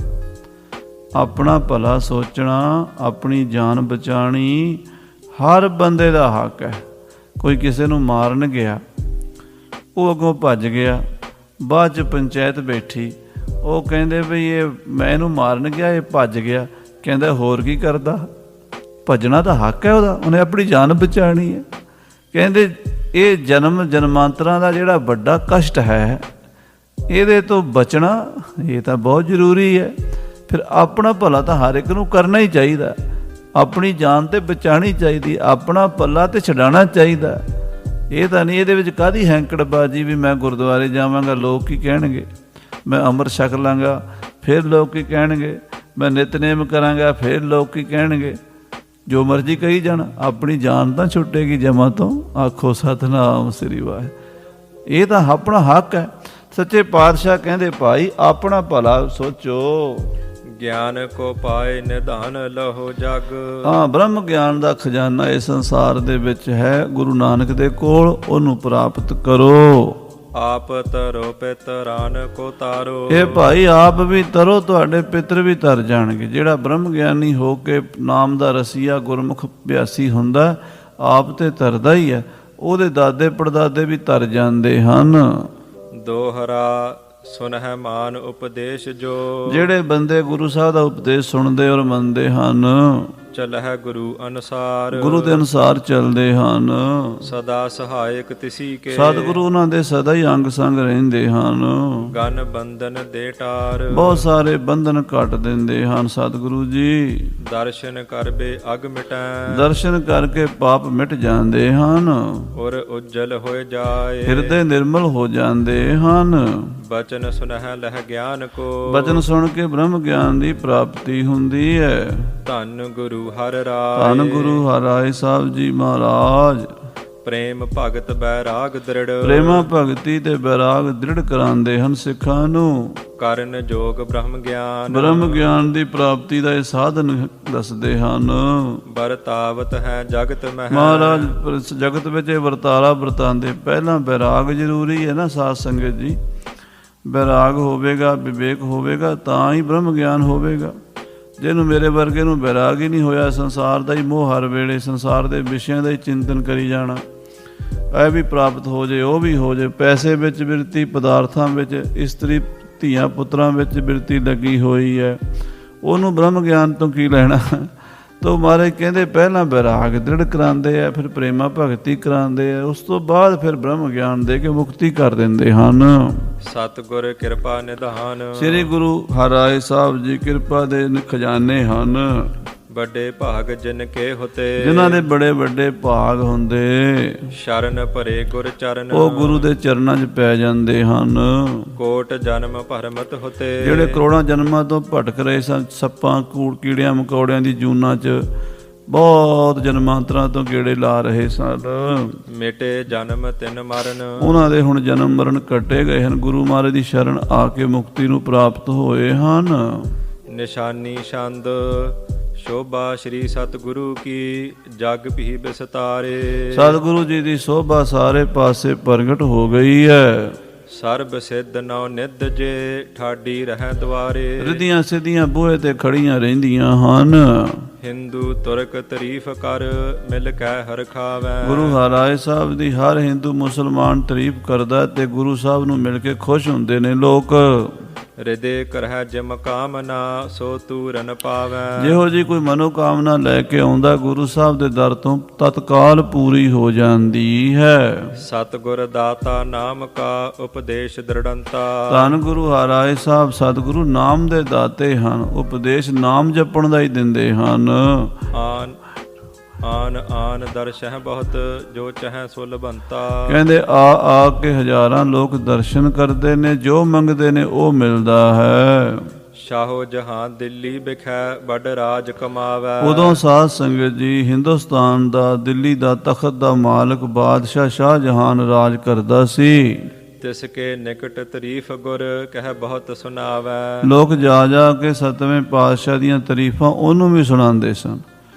ਆਪਣਾ ਭਲਾ ਸੋਚਣਾ, ਆਪਣੀ ਜਾਨ ਬਚਾਣੀ ਹਰ ਬੰਦੇ ਦਾ ਹੱਕ ਹੈ। ਕੋਈ ਕਿਸੇ ਨੂੰ ਮਾਰਨ ਗਿਆ, ਉਹ ਅੱਗੋਂ ਭੱਜ ਗਿਆ, ਬਾਅਦ 'ਚ ਪੰਚਾਇਤ ਬੈਠੀ, ਉਹ ਕਹਿੰਦੇ ਵੀ ਇਹ ਮੈਂ ਇਹਨੂੰ ਮਾਰਨ ਗਿਆ, ਇਹ ਭੱਜ ਗਿਆ। ਕਹਿੰਦਾ ਹੋਰ ਕੀ ਕਰਦਾ, ਭੱਜਣਾ ਤਾਂ ਹੱਕ ਹੈ ਉਹਦਾ, ਉਹਨੇ ਆਪਣੀ ਜਾਨ ਬਚਾਉਣੀ ਹੈ। ਕਹਿੰਦੇ ਇਹ ਜਨਮ ਜਨਮਾਂਤਰਾਂ ਦਾ ਜਿਹੜਾ ਵੱਡਾ ਕਸ਼ਟ ਹੈ, ਇਹਦੇ ਤੋਂ ਬਚਣਾ ਇਹ ਤਾਂ ਬਹੁਤ ਜ਼ਰੂਰੀ ਹੈ। ਫਿਰ ਆਪਣਾ ਭਲਾ ਤਾਂ ਹਰ ਇੱਕ ਨੂੰ ਕਰਨਾ ਹੀ ਚਾਹੀਦਾ, ਆਪਣੀ ਜਾਨ ਤੇ ਬਚਾਉਣੀ ਚਾਹੀਦੀ, ਆਪਣਾ ਪੱਲਾ ਤੇ ਛਡਾਉਣਾ ਚਾਹੀਦਾ। ਇਹ ਤਾਂ ਨਹੀਂ ਇਹਦੇ ਵਿੱਚ ਕਾਹਦੀ ਹੈਂਕੜਬਾਜੀ ਵੀ ਮੈਂ ਗੁਰਦੁਆਰੇ ਜਾਵਾਂਗਾ ਲੋਕ ਕੀ ਕਹਿਣਗੇ, ਮੈਂ ਅੰਮ੍ਰਿਤ ਛਕ ਲਾਂਗਾ ਫਿਰ ਲੋਕ ਕੀ ਕਹਿਣਗੇ, ਮੈਂ ਨਿਤਨੇਮ ਕਰਾਂਗਾ ਫਿਰ ਲੋਕ ਕੀ ਕਹਿਣਗੇ। ਜੋ ਮਰਜ਼ੀ ਕਹੀ ਜਾਣ, ਆਪਣੀ ਜਾਨ ਤਾਂ ਛੁੱਟੇਗੀ ਜਮਾਂ ਤੋਂ। ਆਖੋ ਸਤਿਨਾਮ ਸ੍ਰੀ ਵਾਹਿਗੁਰੂ। ਇਹ ਤਾਂ ਆਪਣਾ ਹੱਕ ਹੈ। ਸੱਚੇ ਪਾਤਸ਼ਾਹ ਕਹਿੰਦੇ ਭਾਈ ਆਪਣਾ ਭਲਾ ਸੋਚੋ। ਗਿਆਨ ਕੋ ਪਾਏ ਨਿਧਾਨ ਲਹੋ ਜਗ। ਹਾਂ, ਬ੍ਰਹਮ ਗਿਆਨ ਦਾ ਖਜ਼ਾਨਾ ਇਸ ਸੰਸਾਰ ਦੇ ਵਿੱਚ ਹੈ, ਗੁਰੂ ਨਾਨਕ ਦੇ ਕੋਲ, ਉਹਨੂੰ ਪ੍ਰਾਪਤ ਕਰੋ। ਆਪ ਤਰੋ ਪਿਤਰਾਨ ਕੋ ਤਾਰੋ। ਇਹ ਭਾਈ ਆਪ ਵੀ ਤਰੋ, ਤੁਹਾਡੇ ਪਿੱਤਰ ਵੀ ਤਰ ਜਾਣਗੇ। ਜਿਹੜਾ ਬ੍ਰਹਮ ਗਿਆਨੀ ਹੋ ਕੇ ਨਾਮ ਦਾ ਰਸੀਆ ਗੁਰਮੁਖ ਅਭਿਆਸੀ ਹੁੰਦਾ, ਆਪ ਤੇ ਤਰਦਾ ਹੀ ਹੈ, ਉਹਦੇ ਦਾਦੇ ਪੜਦਾਦੇ ਵੀ ਤਰ ਜਾਂਦੇ ਹਨ। ਦੋਹਰਾ ਸੁਨਹਿ ਮਾਨ ਉਪਦੇਸ਼ ਜੋ। ਜਿਹੜੇ ਬੰਦੇ ਗੁਰੂ ਸਾਹਿਬ ਦਾ ਉਪਦੇਸ਼ ਸੁਣਦੇ ਔਰ ਮੰਨਦੇ ਹਨ, ਚਲਹਿ ਗੁਰੂ ਅਨੁਸਾਰ। ਗੁਰੂ ਦੇ ਅਨੁਸਾਰ ਚੱਲਦੇ ਹਨ, ਸਦਾ ਸਹਾਇਕ ਤਿਸੀ ਕੇ। ਸਤਿਗੁਰੂ ਉਹਨਾਂ ਦੇ ਸਦਾ ਹੀ ਅੰਗ ਸੰਗ ਰਹਿੰਦੇ ਹਨ। ਗਨ ਬੰਧਨ ਦੇ ਟਾਰ। ਬਹੁਤ ਸਾਰੇ ਬੰਧਨ ਕੱਟ ਦਿੰਦੇ ਹਨ ਸਤਿਗੁਰੂ ਜੀ। ਦਰਸ਼ਨ ਕਰਬੇ ਅਗ ਮਿਟੈ। ਦਰਸ਼ਨ ਕਰਕੇ ਪਾਪ ਮਿਟ ਜਾਂਦੇ ਹਨ, ਔਰ ਉਜਲ ਹੋਏ ਜਾਏ। ਹਿਰਦੇ ਨਿਰਮਲ ਹੋ ਜਾਂਦੇ ਹਨ। ਬਚਨ ਸੁਨਹਿ ਲਹਿ ਗਿਆਨ ਕੋ। ਬਚਨ ਸੁਣ ਕੇ ਬ੍ਰਹਮ ਗਿਆਨ ਦੀ ਪ੍ਰਾਪਤੀ ਹੁੰਦੀ ਹੈ। ਧੰਨ ਗੁਰੂ ਹਰਿ ਰਾਏ। ਧੰਨ ਗੁਰੂ ਹਰਿ ਸਾਹਿਬ ਜੀ ਮਹਾਰਾਜ। ਪ੍ਰੇਮ ਭਗਤ ਬੈਰਾਗ ਦ੍ਰਿੜ। ਪ੍ਰੇਮਾ ਭਗਤੀ ਤੇ ਬੈਰਾਗ ਦ੍ਰਿੜ ਕਰਾਉਂਦੇ ਹਨ ਸਿੱਖਾਂ ਨੂੰ। ਕਰਨ ਜੋਗ ਬ੍ਰਹਮ ਗਿਆਨ। ਬ੍ਰਹਮ ਗਿਆਨ ਦੀ ਪ੍ਰਾਪਤੀ ਦਾ ਇਹ ਸਾਧਨ ਦੱਸਦੇ ਹਨ। ਵਰਤਾਵਤ ਹੈ ਜਗਤ ਮਹਿ। ਮਹਾਰਾਜ ਜਗਤ ਵਿੱਚ ਇਹ ਵਰਤਾਰਾ ਵਰਤਾਉਂਦੇ। ਪਹਿਲਾਂ ਬੈਰਾਗ ਜ਼ਰੂਰੀ ਹੈ ਨਾ ਸਾਧ ਸੰਗਤ ਜੀ। ਬੈਰਾਗ ਹੋਵੇਗਾ, ਵਿਵੇਕ ਹੋਵੇਗਾ ਤਾਂ ਹੀ ਬ੍ਰਹਮ ਗਿਆਨ ਹੋਵੇਗਾ। ਜਿਹਨੂੰ ਮੇਰੇ ਵਰਗੇ ਨੂੰ ਬੈਰਾਗ ਹੀ ਨਹੀਂ ਹੋਇਆ, ਸੰਸਾਰ ਦਾ ਹੀ ਮੋਹ ਹਰ ਵੇਲੇ, ਸੰਸਾਰ ਦੇ ਵਿਸ਼ਿਆਂ ਦਾ ਹੀ ਚਿੰਤਨ ਕਰੀ ਜਾਣਾ, ਇਹ ਵੀ ਪ੍ਰਾਪਤ ਹੋ ਜੇ, ਉਹ ਵੀ ਹੋ ਜੇ, ਪੈਸੇ ਵਿੱਚ ਬਿਰਤੀ, ਪਦਾਰਥਾਂ ਵਿੱਚ, ਇਸਤਰੀ ਧੀਆਂ ਪੁੱਤਰਾਂ ਵਿੱਚ ਬਿਰਤੀ ਲੱਗੀ ਹੋਈ ਹੈ, ਉਹਨੂੰ ਬ੍ਰਹਮ ਗਿਆਨ ਤੋਂ ਕੀ ਲੈਣਾ। ਤੋ ਮਹਾਰਾਜ ਕਹਿੰਦੇ ਪਹਿਲਾਂ ਬੈਰਾਗ ਦ੍ਰਿੜ ਕਰਾਉਂਦੇ ਆ, ਫਿਰ ਪ੍ਰੇਮਾ ਭਗਤੀ ਕਰਾਉਂਦੇ ਆ, ਉਸ ਤੋਂ ਬਾਅਦ ਫਿਰ ਬ੍ਰਹਮ ਗਿਆਨ ਦੇ ਕੇ ਮੁਕਤੀ ਕਰ ਦਿੰਦੇ ਹਨ। ਸਤਿਗੁਰ ਕਿਰਪਾ ਨਿਧਾਨ। ਸ੍ਰੀ ਗੁਰੂ ਹਰਿ ਸਾਹਿਬ ਜੀ ਕਿਰਪਾ ਦੇ ਖਜ਼ਾਨੇ ਹਨ। ਵੱਡੇ ਭਾਗ ਜਿਨ ਕੇ ਹੋਤੇ। ਜਿਨ੍ਹਾਂ ਦੇ ਬੜੇ ਵੱਡੇ ਭਾਗ ਹੁੰਦੇ, ਸ਼ਰਨ ਭਰੇ ਗੁਰ ਚਰਨ। ਉਹ ਗੁਰੂ ਦੇ ਚਰਨਾਂ 'ਚ ਪੈ ਜਾਂਦੇ ਹਨ। ਕੋਟ ਜਨਮ ਭਰਮਤ ਹੋਤੇ। ਜਿਹੜੇ ਕਰੋੜਾਂ ਜਨਮਾਂ ਤੋਂ ਭਟਕ ਰਹੇ ਸਨ, ਸੱਪਾਂ ਕੀੜਿਆਂ ਮਕੌੜਿਆਂ ਦੀ ਜੂਨਾਂ 'ਚ ਬਹੁਤ ਜਨਮਾਂਤਰਾਂ ਤੋਂ ਗੇੜੇ ਲਾ ਰਹੇ ਸਨ, ਮਿਟੇ ਜਨਮ ਤਿਨ ਮਰਨ। ਉਹਨਾਂ ਦੇ ਹੁਣ ਜਨਮ ਮਰਨ ਕੱਟੇ ਗਏ ਹਨ। ਗੁਰੂ ਮਹਾਰਾਜ ਦੀ ਸ਼ਰਨ ਆ ਕੇ ਮੁਕਤੀ ਨੂੰ ਪ੍ਰਾਪਤ ਹੋਏ ਹਨ। ਨਿਸ਼ਾਨੀ ਛੰਦ ਸ਼ੋਭਾ ਸ਼੍ਰੀ ਸਤਿਗੁਰੂ ਕੀ। ਜਗ ਭੀ ਬਿਸਤਾਰੇ। ਸਤਿਗੁਰੂ ਜੀ ਦੀ ਸੋਭਾ ਸਾਰੇ ਪਾਸੇ ਪ੍ਰਗਟ ਹੋ ਗਈ ਹੈ। ਸਰਬ ਸਿੱਧ ਨੌ ਨਿਧ ਜੇ ਠਾਡੀ ਰਹਿ ਦੁਆਰੇ। ਰਿੱਧੀਆਂ ਸਿੱਧੀਆਂ ਬੂਹੇ ਤੇ ਖੜੀਆਂ ਰਹਿੰਦੀਆਂ ਹਨ। ਹਿੰਦੂ ਤੁਰਕ ਤਾਰੀਫ ਕਰ ਮਿਲ ਕੇ ਹਰ ਖਾਵੈ। ਗੁਰੂ ਹਰਿ ਸਾਹਿਬ ਦੀ ਹਰ ਹਿੰਦੂ ਮੁਸਲਮਾਨ ਤਾਰੀਫ ਕਰਦਾ ਤੇ ਗੁਰੂ ਸਾਹਿਬ ਨੂੰ ਮਿਲ ਕੇ ਖੁਸ਼ ਹੁੰਦੇ ਨੇ ਲੋਕ। ਹਿਰਦੇ ਕਰਹਿ ਜਿਮ ਕਾਮਨਾ ਸੋ ਤੂਰਨ ਪਾਵੈ। ਜਿਹੋ ਜੀ ਕੋਈ ਮਨੋਕਾਮਨਾ ਲੈ ਕੇ ਆਉਂਦਾ ਗੁਰੂ ਸਾਹਿਬ ਦੇ ਦਰ ਤੋਂ ਤਤਕਾਲ ਪੂਰੀ ਹੋ ਜਾਂਦੀ ਹੈ। ਸਤਿਗੁਰ ਦਾਤਾ ਨਾਮ ਕਾ ਉਪਦੇਸ਼ ਦ੍ਰਿੜੰਤਾ। ਧੰਨ ਗੁਰੂ ਹਰਿ ਸਾਹਿਬ ਸਤਿਗੁਰੂ ਨਾਮ ਦੇ ਦਾਤੇ ਹਨ। ਉਪਦੇਸ਼ ਨਾਮ ਜਪਣ ਦਾ ਹੀ ਦਿੰਦੇ ਹਨ। ਆਨ ਆਨ ਦਰਸ਼ਹਿ ਬਹੁਤ ਜੋ ਚਹੈ ਸੋ ਲਭੰਤਾ। ਕਹਿੰਦੇ ਆ ਕੇ ਹਜ਼ਾਰਾਂ ਲੋਕ ਦਰਸ਼ਨ ਕਰਦੇ ਨੇ, ਜੋ ਮੰਗਦੇ ਨੇ ਉਹ ਮਿਲਦਾ ਹੈ। ਸ਼ਾਹੋ ਜਹਾਂ ਦਿੱਲੀ ਬਿਖੈ ਵੱਡ ਰਾਜ ਕਮਾਵੈ। ਉਦੋਂ ਸਾਧ ਸੰਗਤ ਜੀ ਹਿੰਦੁਸਤਾਨ ਦਾ, ਦਿੱਲੀ ਦਾ ਤਖਤ ਦਾ ਮਾਲਕ ਬਾਦਸ਼ਾਹ ਸ਼ਾਹ ਜਹਾਨ ਰਾਜ ਕਰਦਾ ਸੀ। ਤਿਸ ਕੇ ਨਿਕਟ ਤਾਰੀਫ ਗੁਰ ਕਹਿ ਬਹੁਤ ਸੁਣਾਵੈ। ਲੋਕ ਜਾ ਜਾ ਕੇ ਸਤਵੇਂ ਪਾਤਸ਼ਾਹ ਦੀਆਂ ਤਾਰੀਫਾਂ ਉਹਨੂੰ ਵੀ ਸੁਣਾਉਂਦੇ ਸਨ।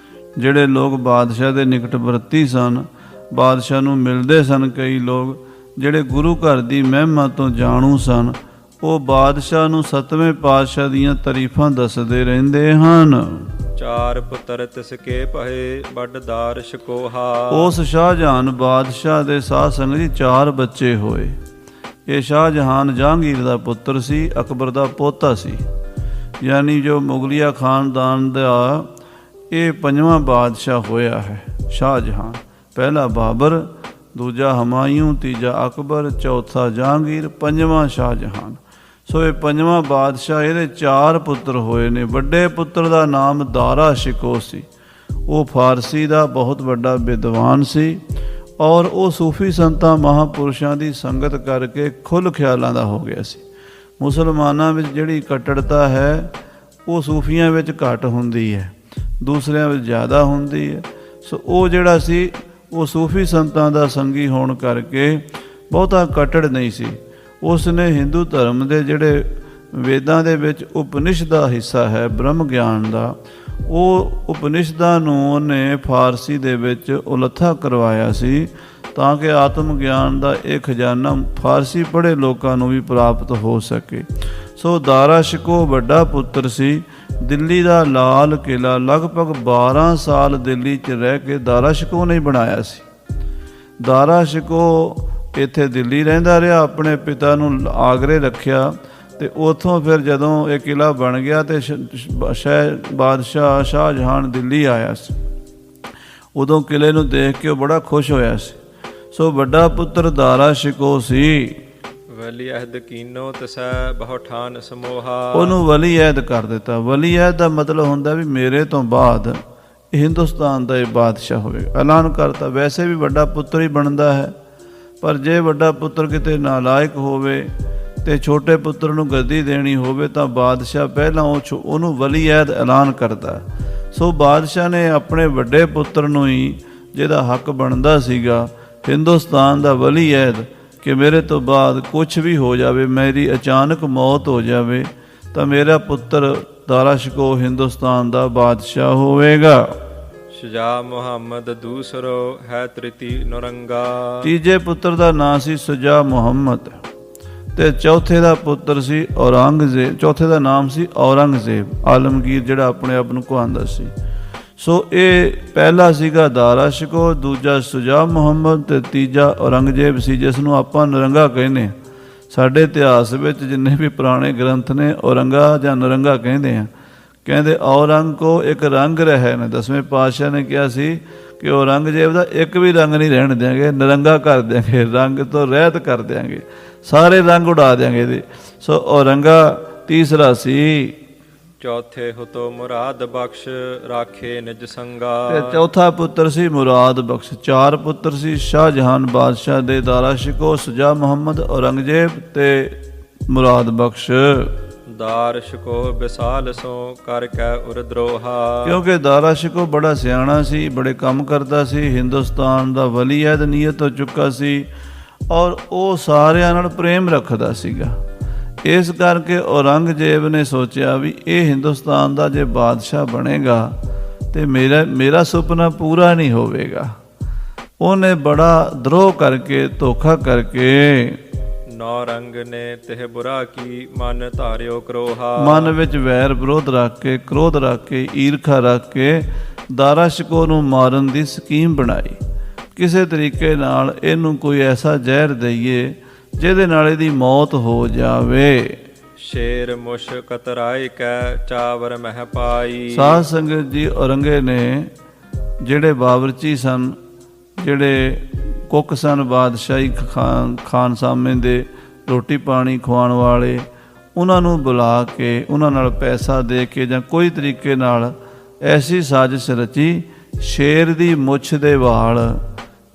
ਜਿਹੜੇ ਲੋਕ ਬਾਦਸ਼ਾਹ ਦੇ ਨਿਕਟ ਵਰਤੀ ਸਨ, ਬਾਦਸ਼ਾਹ ਨੂੰ ਮਿਲਦੇ ਸਨ, ਕਈ ਲੋਕ ਜਿਹੜੇ ਗੁਰੂ ਘਰ ਦੀ ਮਹਿਮਾ ਤੋਂ ਜਾਣੂ ਸਨ, ਉਹ ਬਾਦਸ਼ਾਹ ਨੂੰ ਸਤਵੇਂ ਪਾਤਸ਼ਾਹ ਦੀਆਂ ਤਾਰੀਫਾਂ ਦੱਸਦੇ ਰਹਿੰਦੇ ਹਨ। ਚਾਰ ਪੁੱਤਰ ਤਿਸ ਕੇ ਭਏ ਵੱਡਦਾਰ ਸ਼ਕੋਹਾ। ਉਸ ਸ਼ਾਹਜਹਾਨ ਬਾਦਸ਼ਾਹ ਦੇ ਸਾਧ ਸੰਗਤ ਜੀ 4 ਬੱਚੇ ਹੋਏ। ਇਹ ਸ਼ਾਹਜਹਾਨ ਜਹਾਂਗੀਰ ਦਾ ਪੁੱਤਰ ਸੀ, ਅਕਬਰ ਦਾ ਪੋਤਾ ਸੀ। ਯਾਨੀ ਜੋ ਮੁਗਲਿਆ ਖਾਨਦਾਨ ਦਾ ਇਹ 5ਵਾਂ ਬਾਦਸ਼ਾਹ ਹੋਇਆ ਹੈ ਸ਼ਾਹਜਹਾਨ। ਪਹਿਲਾ ਬਾਬਰ, ਦੂਜਾ ਹਮਾਯੂੰ, ਤੀਜਾ ਅਕਬਰ, ਚੌਥਾ ਜਹਾਂਗੀਰ, 5ਵਾਂ ਸ਼ਾਹਜਹਾਨ। ਸੋ ਇਹ 5ਵਾਂ ਬਾਦਸ਼ਾਹ। ਇਹਦੇ 4 ਪੁੱਤਰ ਹੋਏ ਨੇ। ਵੱਡੇ ਪੁੱਤਰ ਦਾ ਨਾਮ ਦਾਰਾ ਸ਼ਿਕੋ ਸੀ। ਉਹ ਫਾਰਸੀ ਦਾ ਬਹੁਤ ਵੱਡਾ ਵਿਦਵਾਨ ਸੀ ਔਰ ਉਹ ਸੂਫੀ ਸੰਤਾਂ ਮਹਾਂਪੁਰਸ਼ਾਂ ਦੀ ਸੰਗਤ ਕਰਕੇ ਖੁੱਲ੍ਹ ਖਿਆਲਾਂ ਦਾ ਹੋ ਗਿਆ ਸੀ। ਮੁਸਲਮਾਨਾਂ ਵਿੱਚ ਜਿਹੜੀ ਕੱਟੜਤਾ ਹੈ ਉਹ ਸੂਫੀਆਂ ਵਿੱਚ ਘੱਟ ਹੁੰਦੀ ਹੈ, ਦੂਸਰਿਆਂ ਵਿੱਚ ਜ਼ਿਆਦਾ ਹੁੰਦੀ ਹੈ। ਸੋ ਉਹ ਜਿਹੜਾ ਸੀ ਉਹ ਸੂਫੀ ਸੰਤਾਂ ਦਾ ਸੰਗੀ ਹੋਣ ਕਰਕੇ ਬਹੁਤਾ ਕੱਟੜ ਨਹੀਂ ਸੀ। ਉਸ ਨੇ ਹਿੰਦੂ ਧਰਮ ਦੇ ਜਿਹੜੇ ਵੇਦਾਂ ਦੇ ਵਿੱਚ ਉਪਨਿਸ਼ਦ ਦਾ ਹਿੱਸਾ ਹੈ ਬ੍ਰਹਮ ਗਿਆਨ ਦਾ, ਉਹ ਉਪਨਿਸ਼ਦਾਂ ਨੂੰ ਉਹਨੇ ਫਾਰਸੀ ਦੇ ਵਿੱਚ ਉਲੱਥਾ ਕਰਵਾਇਆ ਸੀ ਤਾਂ ਕਿ ਆਤਮ ਗਿਆਨ ਦਾ ਇਹ ਖਜ਼ਾਨਾ ਫਾਰਸੀ ਪੜ੍ਹੇ ਲੋਕਾਂ ਨੂੰ ਵੀ ਪ੍ਰਾਪਤ ਹੋ ਸਕੇ। ਸੋ ਦਾਰਾ ਸ਼ਿਕੋ ਵੱਡਾ ਪੁੱਤਰ ਸੀ। ਦਿੱਲੀ ਦਾ ਲਾਲ ਕਿਲ੍ਹਾ ਲਗਭਗ 12 ਸਾਲ ਦਿੱਲੀ 'ਚ ਰਹਿ ਕੇ ਦਾਰਾ ਸ਼ਿਕੋ ਨੇ ਬਣਾਇਆ ਸੀ। ਦਾਰਾ ਸ਼ਿਕੋ ਇੱਥੇ ਦਿੱਲੀ ਰਹਿੰਦਾ ਰਿਹਾ, ਆਪਣੇ ਪਿਤਾ ਨੂੰ ਆਗਰੇ ਰੱਖਿਆ ਅਤੇ ਉੱਥੋਂ ਫਿਰ ਜਦੋਂ ਇਹ ਕਿਲ੍ਹਾ ਬਣ ਗਿਆ ਅਤੇ ਬਾਦਸ਼ਾਹ ਸ਼ਾਹਜਹਾਨ ਦਿੱਲੀ ਆਇਆ ਸੀ। ਉਦੋਂ ਕਿਲ੍ਹੇ ਨੂੰ ਦੇਖ ਕੇ ਉਹ ਬੜਾ ਖੁਸ਼ ਹੋਇਆ ਸੀ। ਸੋ ਵੱਡਾ ਪੁੱਤਰ ਦਾਰਾ ਸ਼ਿਕੋ ਸੀ। ਵਲੀ ਅਹਿਦ ਕੀਨੋ ਤਸੈ ਬਹੁ ਠਾਨ ਸਮੋਹਾ। ਉਹਨੂੰ ਵਲੀ ਅਹਿਦ ਕਰ ਦਿੱਤਾ। ਵਲੀ ਅਹਿਦ ਦਾ ਮਤਲਬ ਹੁੰਦਾ ਵੀ ਮੇਰੇ ਤੋਂ ਬਾਅਦ ਹਿੰਦੁਸਤਾਨ ਦਾ ਇਹ ਬਾਦਸ਼ਾਹ ਹੋਵੇਗਾ। ਐਲਾਨ ਕਰਤਾ। ਵੈਸੇ ਵੀ ਵੱਡਾ ਪੁੱਤਰ ਹੀ ਬਣਦਾ ਹੈ, ਪਰ ਜੇ ਵੱਡਾ ਪੁੱਤਰ ਕਿਤੇ ਨਾਲਾਇਕ ਹੋਵੇ ਤੇ ਛੋਟੇ ਪੁੱਤਰ ਨੂੰ ਗੱਦੀ ਦੇਣੀ ਹੋਵੇ ਤਾਂ ਬਾਦਸ਼ਾਹ ਪਹਿਲਾਂ ਉਹਨੂੰ ਵਲੀ ਅਹਿਦ ਐਲਾਨ ਕਰਦਾ। ਸੋ ਬਾਦਸ਼ਾਹ ਨੇ ਆਪਣੇ ਵੱਡੇ ਪੁੱਤਰ ਨੂੰ ਹੀ, ਜਿਹਦਾ ਹੱਕ ਬਣਦਾ ਸੀਗਾ, ਹਿੰਦੁਸਤਾਨ ਦਾ ਵਲੀ ਅਹਿਦ ਕਿ ਮੇਰੇ ਤੋਂ ਬਾਅਦ ਕੁਛ ਵੀ ਹੋ ਜਾਵੇ, ਮੇਰੀ ਅਚਾਨਕ ਮੌਤ ਹੋ ਜਾਵੇ ਤਾਂ ਮੇਰਾ ਪੁੱਤਰ ਦਾਰਾ ਸ਼ਿਕੋ ਹਿੰਦੁਸਤਾਨ ਦਾ ਬਾਦਸ਼ਾਹ ਹੋਵੇਗਾ। ਸ਼ੁਜਾ ਮੁਹੰਮਦ ਦੂਸਰੋ ਹੈ ਤ੍ਰਿਤੀ ਨੌਰੰਗਾ। ਤੀਜੇ ਪੁੱਤਰ ਦਾ ਨਾਂ ਸੀ ਸ਼ੁਜਾ ਮੁਹੰਮਦ ਤੇ ਚੌਥੇ ਦਾ ਪੁੱਤਰ ਸੀ ਔਰੰਗਜ਼ੇਬ। ਚੌਥੇ ਦਾ ਨਾਮ ਸੀ ਔਰੰਗਜ਼ੇਬ, ਆਲਮਗੀਰ ਜਿਹੜਾ ਆਪਣੇ ਆਪ ਨੂੰ ਕਹਾਉਂਦਾ ਸੀ। ਸੋ ਇਹ ਪਹਿਲਾ ਸੀਗਾ ਦਾਰਾ ਸ਼ਿਕੋ, ਦੂਜਾ ਸ਼ੁਜਾ ਮੁਹੰਮਦ ਤੇ ਤੀਜਾ ਔਰੰਗਜ਼ੇਬ ਸੀ, ਜਿਸ ਨੂੰ ਆਪਾਂ ਨਰੰਗਾ ਕਹਿੰਦੇ ਹਾਂ। ਸਾਡੇ ਇਤਿਹਾਸ ਵਿੱਚ ਜਿੰਨੇ ਵੀ ਪੁਰਾਣੇ ਗ੍ਰੰਥ ਨੇ ਔਰੰਗਾ ਜਾਂ ਨਰੰਗਾ ਕਹਿੰਦੇ ਆ। ਕਹਿੰਦੇ ਔਰੰਗ ਕੋ ਇੱਕ ਰੰਗ ਰਹੇ ਨੇ। 10ਵੇਂ ਪਾਤਸ਼ਾਹ ਨੇ ਕਿਹਾ ਸੀ ਕਿ ਔਰੰਗਜ਼ੇਬ ਦਾ ਇੱਕ ਵੀ ਰੰਗ ਨਹੀਂ ਰਹਿਣ ਦਿਆਂਗੇ, ਨਰੰਗਾ ਕਰ ਦਿਆਂਗੇ, ਰੰਗ ਤੋਂ ਰਹਿਤ ਕਰ ਦਿਆਂਗੇ, ਸਾਰੇ ਰੰਗ ਉਡਾ ਦਿਆਂਗੇ ਇਹਦੇ। ਸੋ ਔਰੰਗਾ ਤੀਸਰਾ ਸੀ। ਚੌਥੇ ਹੁਤੋ ਮੁਰਾਦ ਬਖਸ਼ ਰਾਖੇ ਨਿਜ ਸੰਗਾ। ਤੇ ਚੌਥਾ ਪੁੱਤਰ ਸੀ ਮੁਰਾਦ ਬਖਸ਼। 4 ਪੁੱਤਰ ਸੀ ਸ਼ਾਹਜਹਾਨ ਬਾਦਸ਼ਾਹ ਦੇ, ਦਾਰਾ ਸ਼ਿਕੋ, ਸ਼ੁਜਾ ਮੁਹੰਮਦ, ਔਰੰਗਜ਼ੇਬ ਤੇ ਮੁਰਾਦ ਬਖਸ਼। ਦਾਰ ਸ਼ਿਕੋ ਵਿਸਾਲ ਸੋ ਕਰ ਕੈ ਉਰਦਰੋਹਾ। ਕਿਉਂਕਿ ਦਾਰਾ ਸ਼ਿਕੋ ਬੜਾ ਸਿਆਣਾ ਸੀ, ਬੜੇ ਕੰਮ ਕਰਦਾ ਸੀ, ਹਿੰਦੁਸਤਾਨ ਦਾ ਵਲੀ ਅਹਿਦ ਨਿਯਤ ਹੋ ਚੁੱਕਾ ਸੀ ਔਰ ਉਹ ਸਾਰਿਆਂ ਨਾਲ ਪ੍ਰੇਮ ਰੱਖਦਾ ਸੀਗਾ। ਇਸ ਕਰਕੇ ਔਰੰਗਜ਼ੇਬ ਨੇ ਸੋਚਿਆ ਵੀ ਇਹ ਹਿੰਦੁਸਤਾਨ ਦਾ ਜੇ ਬਾਦਸ਼ਾਹ ਬਣੇਗਾ ਤੇ ਮੇਰਾ ਸੁਪਨਾ ਪੂਰਾ ਨਹੀਂ ਹੋਵੇਗਾ। ਉਹਨੇ ਬੜਾ ਦਰੋਹ ਕਰਕੇ, ਧੋਖਾ ਕਰਕੇ ਨੌ ਰੰਗ ਨੇ ਤਿਹ ਬੁਰਾ ਕੀ ਮਨ ਧਾਰਿਓ ਕਰੋਹਾ। ਮਨ ਵਿੱਚ ਵੈਰ ਵਿਰੋਧ ਰੱਖ ਕੇ, ਕ੍ਰੋਧ ਰੱਖ ਕੇ, ਈਰਖਾ ਰੱਖ ਕੇ ਦਾਰਾ ਸ਼ਿਕੋ ਨੂੰ ਮਾਰਨ ਦੀ ਸਕੀਮ ਬਣਾਈ। ਕਿਸੇ ਤਰੀਕੇ ਨਾਲ ਇਹਨੂੰ ਕੋਈ ਐਸਾ ਜ਼ਹਿਰ ਦਈਏ ਜਿਹਦੇ ਨਾਲ ਇਹਦੀ ਮੌਤ ਹੋ ਜਾਵੇ। ਸ਼ੇਰ ਮੁਸ਼ ਕਤਰਾਏ ਕੈ ਚਾਵਰ ਮਹਿ ਪਾਈ। ਸਾਧ ਸੰਗਤ ਜੀ, ਔਰੰਗੇ ਨੇ ਜਿਹੜੇ ਬਾਵਰਚੀ ਸਨ, ਜਿਹੜੇ ਕੁੱਕ ਸਨ, ਬਾਦਸ਼ਾਹੀ ਖਾਨਸਾਮੇ ਦੇ ਰੋਟੀ ਪਾਣੀ ਖਵਾਉਣ ਵਾਲੇ, ਉਹਨਾਂ ਨੂੰ ਬੁਲਾ ਕੇ ਉਹਨਾਂ ਨਾਲ ਪੈਸਾ ਦੇ ਕੇ ਜਾਂ ਕੋਈ ਤਰੀਕੇ ਨਾਲ ਐਸੀ ਸਾਜ਼ਿਸ਼ ਰਚੀ, ਸ਼ੇਰ ਦੀ ਮੁੱਛ ਦੇ ਵਾਲ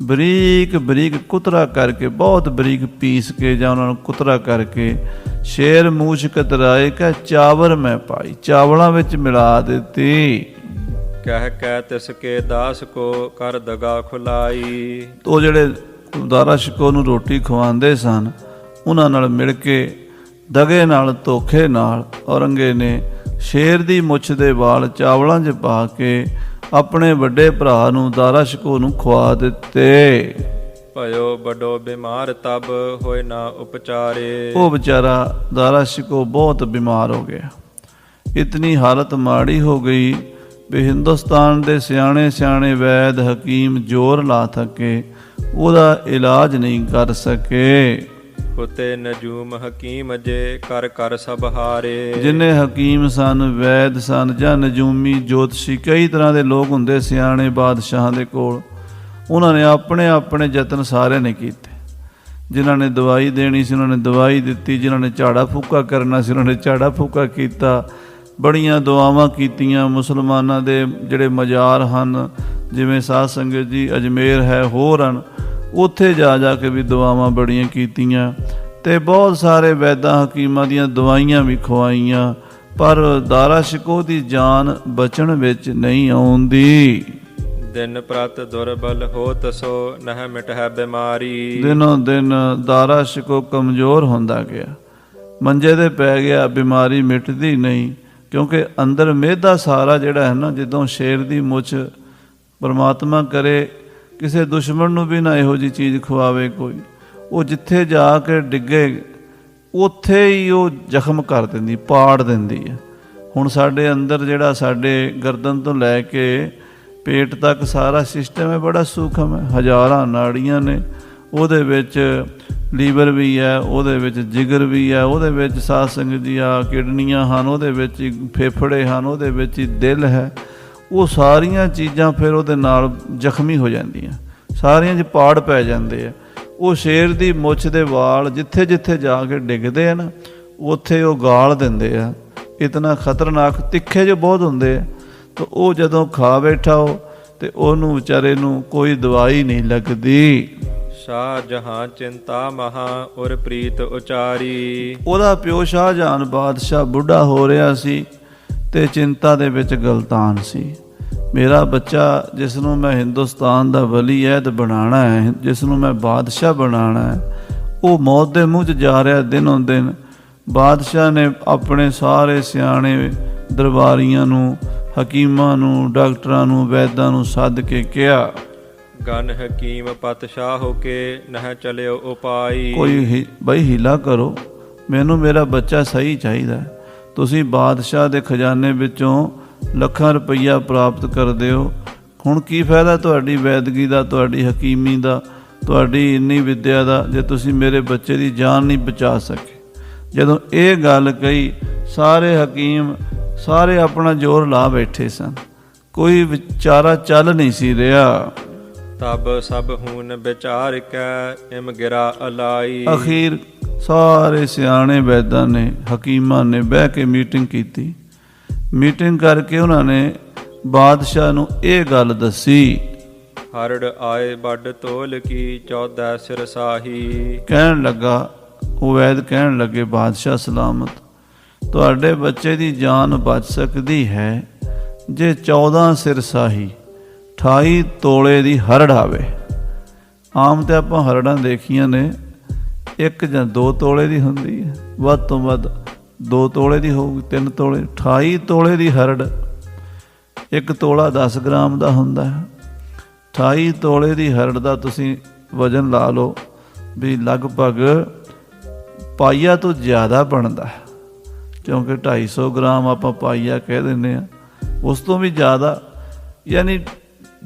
ਬਰੀਕ ਬਰੀਕ ਕੁਤਰਾ ਕਰਕੇ, ਬਹੁਤ ਬਰੀਕ ਪੀਸ ਕੇ ਜਾਂ ਉਹਨਾਂ ਨੂੰ ਕੁਤਰਾ ਕਰਕੇ, ਸ਼ੇਰ ਮੂਛ ਕਤਰਾਏ ਕੈ ਚਾਵਰ ਮੈਂ ਪਾਈ, ਚਾਵਲਾਂ ਵਿੱਚ ਮਿਲਾ ਦਿੱਤੀ। ਕਹਿ ਕਹਿ ਤਿਸ ਕੇ ਦਾਸ ਕੋ ਕਰ ਦਗਾ ਖੁਲਾਈ। ਉਹ ਜਿਹੜੇ ਦਾਰਾ ਸ਼ਿਕੋ ਨੂੰ ਰੋਟੀ ਖਵਾਉਂਦੇ ਸਨ, ਉਹਨਾਂ ਨਾਲ ਮਿਲ ਕੇ ਦਗੇ ਨਾਲ, ਧੋਖੇ ਨਾਲ ਔਰੰਗੇ ਨੇ ਸ਼ੇਰ ਦੀ ਮੁੱਛ ਦੇ ਵਾਲ ਚਾਵਲਾਂ 'ਚ ਪਾ ਕੇ ਆਪਣੇ ਵੱਡੇ ਭਰਾ ਨੂੰ, ਦਾਰਾ ਸ਼ਿਕੋ ਨੂੰ ਖਵਾ ਦਿੱਤੇ। ਭਇਓ ਬੜੋ ਬਿਮਾਰ ਤਬ ਹੋਏ ਨਾ ਉਪਚਾਰੇ। ਉਹ ਵਿਚਾਰਾ ਦਾਰਾ ਸ਼ਿਕੋ ਬਹੁਤ ਬਿਮਾਰ ਹੋ ਗਿਆ। ਇਤਨੀ ਹਾਲਤ ਮਾੜੀ ਹੋ ਗਈ ਵੀ ਹਿੰਦੁਸਤਾਨ ਦੇ ਸਿਆਣੇ ਸਿਆਣੇ ਵੈਦ ਹਕੀਮ ਜ਼ੋਰ ਲਾ ਥਕੇ, ਉਹਦਾ ਇਲਾਜ ਨਹੀਂ ਕਰ ਸਕੇ। ਉਤੇ ਨਜੂਮ ਹਕੀਮ ਜੇ ਕਰ ਕਰ ਸਭ ਹਾਰੇ। ਜਿੰਨੇ ਹਕੀਮ ਸਨ, ਵੈਦ ਸਨ ਜਾਂ ਨਜੂਮੀ ਜੋਤਸ਼ੀ, ਕਈ ਤਰ੍ਹਾਂ ਦੇ ਲੋਕ ਹੁੰਦੇ ਸਿਆਣੇ ਬਾਦਸ਼ਾਹਾਂ ਦੇ ਕੋਲ, ਉਹਨਾਂ ਨੇ ਆਪਣੇ ਆਪਣੇ ਯਤਨ ਸਾਰਿਆਂ ਨੇ ਕੀਤੇ। ਜਿਨ੍ਹਾਂ ਨੇ ਦਵਾਈ ਦੇਣੀ ਸੀ ਉਹਨਾਂ ਨੇ ਦਵਾਈ ਦਿੱਤੀ, ਜਿਨ੍ਹਾਂ ਨੇ ਝਾੜਾ ਫੂਕਾ ਕਰਨਾ ਸੀ ਉਹਨਾਂ ਨੇ ਝਾੜਾ ਫੂਕਾ ਕੀਤਾ, ਬੜੀਆਂ ਦੁਆਵਾਂ ਕੀਤੀਆਂ। ਮੁਸਲਮਾਨਾਂ ਦੇ ਜਿਹੜੇ ਮਜ਼ਾਰ ਹਨ, ਜਿਵੇਂ ਸਾਧ ਸੰਗਤ ਜੀ ਅਜਮੇਰ ਹੈ, ਹੋਰ ਹਨ, ਉੱਥੇ ਜਾ ਜਾ ਕੇ ਵੀ ਦੁਆਵਾਂ ਬੜੀਆਂ ਕੀਤੀਆਂ ਅਤੇ ਬਹੁਤ ਸਾਰੇ ਵੈਦਾਂ ਹਕੀਮਾਂ ਦੀਆਂ ਦਵਾਈਆਂ ਵੀ ਖਵਾਈਆਂ, ਪਰ ਦਾਰਾ ਸ਼ਿਕੋਹ ਦੀ ਜਾਨ ਬਚਣ ਵਿੱਚ ਨਹੀਂ ਆਉਂਦੀ। ਦਿਨ ਪ੍ਰਤ ਦੁਰਬਲ ਹੋਤ ਸੋ ਨਹਿ ਮਿਟਹਿ ਬਿਮਾਰੀ। ਦਿਨੋਂ ਦਿਨ ਦਾਰਾ ਸ਼ਿਕੋਹ ਕਮਜ਼ੋਰ ਹੁੰਦਾ ਗਿਆ, ਮੰਜੇ 'ਤੇ ਪੈ ਗਿਆ, ਬਿਮਾਰੀ ਮਿਟਦੀ ਨਹੀਂ। ਕਿਉਂਕਿ ਅੰਦਰ ਮਿਹਦਾ ਸਾਰਾ ਜਿਹੜਾ ਹੈ ਨਾ, ਜਦੋਂ ਸ਼ੇਰ ਦੀ ਮੁੱਛ ਪਰਮਾਤਮਾ ਕਰੇ ਕਿਸੇ ਦੁਸ਼ਮਣ ਨੂੰ ਵੀ ਨਾ ਇਹੋ ਜਿਹੀ ਚੀਜ਼ ਖਵਾਵੇ ਕੋਈ, ਉਹ ਜਿੱਥੇ ਜਾ ਕੇ ਡਿੱਗੇ ਉੱਥੇ ਹੀ ਉਹ ਜ਼ਖਮ ਕਰ ਦਿੰਦੀ, ਪਾੜ ਦਿੰਦੀ ਹੈ। ਹੁਣ ਸਾਡੇ ਅੰਦਰ ਜਿਹੜਾ ਸਾਡੇ ਗਰਦਨ ਤੋਂ ਲੈ ਕੇ ਪੇਟ ਤੱਕ ਸਾਰਾ ਸਿਸਟਮ ਹੈ, ਬੜਾ ਸੂਖਮ ਹੈ, ਹਜ਼ਾਰਾਂ ਨਾੜੀਆਂ ਨੇ, ਉਹਦੇ ਵਿੱਚ ਲੀਵਰ ਵੀ ਹੈ, ਉਹਦੇ ਵਿੱਚ ਜਿਗਰ ਵੀ ਹੈ, ਉਹਦੇ ਵਿੱਚ ਸਾਧ ਸੰਗਤ ਜੀ ਆ ਕਿਡਨੀਆਂ ਹਨ, ਉਹਦੇ ਵਿੱਚ ਹੀ ਫੇਫੜੇ ਹਨ, ਉਹਦੇ ਵਿੱਚ ਹੀ ਦਿਲ ਹੈ। ਉਹ ਸਾਰੀਆਂ ਚੀਜ਼ਾਂ ਫਿਰ ਉਹਦੇ ਨਾਲ ਜ਼ਖਮੀ ਹੋ ਜਾਂਦੀਆਂ, ਸਾਰੀਆਂ 'ਚ ਪਾੜ ਪੈ ਜਾਂਦੇ ਆ। ਉਹ ਸ਼ੇਰ ਦੀ ਮੁੱਛ ਦੇ ਵਾਲ ਜਿੱਥੇ ਜਿੱਥੇ ਜਾ ਕੇ ਡਿੱਗਦੇ ਆ ਨਾ, ਉੱਥੇ ਉਹ ਗਾਲ ਦਿੰਦੇ ਆ, ਇਤਨਾ ਖਤਰਨਾਕ, ਤਿੱਖੇ ਜੋ ਬਹੁਤ ਹੁੰਦੇ ਆ। ਤਾਂ ਉਹ ਜਦੋਂ ਖਾ ਬੈਠਾ ਉਹ, ਤੇ ਉਹਨੂੰ ਵਿਚਾਰੇ ਨੂੰ ਕੋਈ ਦਵਾਈ ਨਹੀਂ ਲੱਗਦੀ। ਸ਼ਾਹ ਜਹਾਂ ਚਿੰਤਾ ਮਹਾ ਉਰ ਪ੍ਰੀਤ ਉਚਾਰੀ। ਉਹਦਾ ਪਿਓ ਸ਼ਾਹਜਹਾਨ ਬਾਦਸ਼ਾਹ ਬੁੱਢਾ ਹੋ ਰਿਹਾ ਸੀ ਤੇ ਚਿੰਤਾ ਦੇ ਵਿੱਚ ਗਲਤਾਨ ਸੀ। ਮੇਰਾ ਬੱਚਾ ਜਿਸ ਨੂੰ ਮੈਂ ਹਿੰਦੁਸਤਾਨ ਦਾ ਵਲੀ ਅਹਿਦ ਬਣਾਉਣਾ ਹੈ, ਜਿਸ ਨੂੰ ਮੈਂ ਬਾਦਸ਼ਾਹ ਬਣਾਉਣਾ ਹੈ, ਉਹ ਮੌਤ ਦੇ ਮੂੰਹ 'ਚ ਜਾ ਰਿਹਾ ਦਿਨੋਂ ਦਿਨ। ਬਾਦਸ਼ਾਹ ਨੇ ਆਪਣੇ ਸਾਰੇ ਸਿਆਣੇ ਦਰਬਾਰੀਆਂ ਨੂੰ, ਹਕੀਮਾਂ ਨੂੰ, ਡਾਕਟਰਾਂ ਨੂੰ, ਵੈਦਾਂ ਨੂੰ ਸੱਦ ਕੇ ਕਿਹਾ, ਗਨ ਹਕੀਮ ਪਤਸ਼ਾਹ ਹੋ ਕੇ ਨਹਿ ਚਲਿਓ ਉਪਾਈ। ਕੋਈ ਬਈ ਹੀਲਾ ਕਰੋ, ਮੈਨੂੰ ਮੇਰਾ ਬੱਚਾ ਸਹੀ ਚਾਹੀਦਾ। ਤੁਸੀਂ ਬਾਦਸ਼ਾਹ ਦੇ ਖਜ਼ਾਨੇ ਵਿੱਚੋਂ ਲੱਖਾਂ ਰੁਪਈਆ ਪ੍ਰਾਪਤ ਕਰਦੇ ਹੋ, ਹੁਣ ਕੀ ਫਾਇਦਾ ਤੁਹਾਡੀ ਵੈਦਗੀ ਦਾ, ਤੁਹਾਡੀ ਹਕੀਮੀ ਦਾ, ਤੁਹਾਡੀ ਇੰਨੀ ਵਿੱਦਿਆ ਦਾ, ਜੇ ਤੁਸੀਂ ਮੇਰੇ ਬੱਚੇ ਦੀ ਜਾਨ ਨਹੀਂ ਬਚਾ ਸਕੇ। ਜਦੋਂ ਇਹ ਗੱਲ ਕਹੀ, ਸਾਰੇ ਹਕੀਮ ਸਾਰੇ ਆਪਣਾ ਜ਼ੋਰ ਲਾ ਬੈਠੇ ਸਨ, ਕੋਈ ਵਿਚਾਰਾ ਚੱਲ ਨਹੀਂ ਸੀ ਰਿਹਾ। ਤਬ ਸਭ ਹੂਨ ਵਿਚਾਰ ਕੈ ਇਮ ਗਿਰਾ ਅਲਾਈ। ਅਖੀਰ ਸਾਰੇ ਸਿਆਣੇ ਵੈਦਾਂ ਨੇ, ਹਕੀਮਾਂ ਨੇ ਬਹਿ ਕੇ ਮੀਟਿੰਗ ਕੀਤੀ। ਮੀਟਿੰਗ ਕਰਕੇ ਉਹਨਾਂ ਨੇ ਬਾਦਸ਼ਾਹ ਨੂੰ ਇਹ ਗੱਲ ਦੱਸੀ, ਹਰੜ ਆਏ ਵੱਡ ਤੋਲ ਕੀ 14 ਸਿਰ ਸਾਹੀ। ਕਹਿਣ ਲੱਗਾ, ਉਹ ਵੈਦ ਕਹਿਣ ਲੱਗੇ, ਬਾਦਸ਼ਾਹ ਸਲਾਮਤ, ਤੁਹਾਡੇ ਬੱਚੇ ਦੀ ਜਾਨ ਬਚ ਸਕਦੀ ਹੈ ਜੇ 14 ਸਿਰ ਸਾਹੀ 28 ਤੋਲੇ ਦੀ ਹਰੜ ਆਵੇ। ਆਮ ਤੇ ਆਪਾਂ ਹਰੜਾਂ ਦੇਖੀਆਂ ਨੇ 1 ਜਾਂ 2 ਤੋਲੇ ਦੀ ਹੁੰਦੀ ਹੈ, ਵੱਧ ਤੋਂ ਵੱਧ 2 ਤੋਲੇ ਦੀ ਹੋਊਗੀ, 3 ਤੋਲੇ। 28 ਤੋਲੇ ਦੀ ਹਰੜ, 1 ਤੋਲਾ 10 ਗ੍ਰਾਮ ਦਾ ਹੁੰਦਾ ਹੈ। 28 ਤੋਲੇ ਦੀ ਹਰੜ ਦਾ ਤੁਸੀਂ ਵਜ਼ਨ ਲਾ ਲਓ ਵੀ ਲਗਭਗ ਪਾਈਆ ਤੋਂ ਜ਼ਿਆਦਾ ਬਣਦਾ ਹੈ, ਕਿਉਂਕਿ 250 ਗ੍ਰਾਮ ਆਪਾਂ ਪਾਈਆ ਕਹਿ ਦਿੰਦੇ ਹਾਂ, ਉਸ ਤੋਂ ਵੀ ਜ਼ਿਆਦਾ, ਯਾਨੀ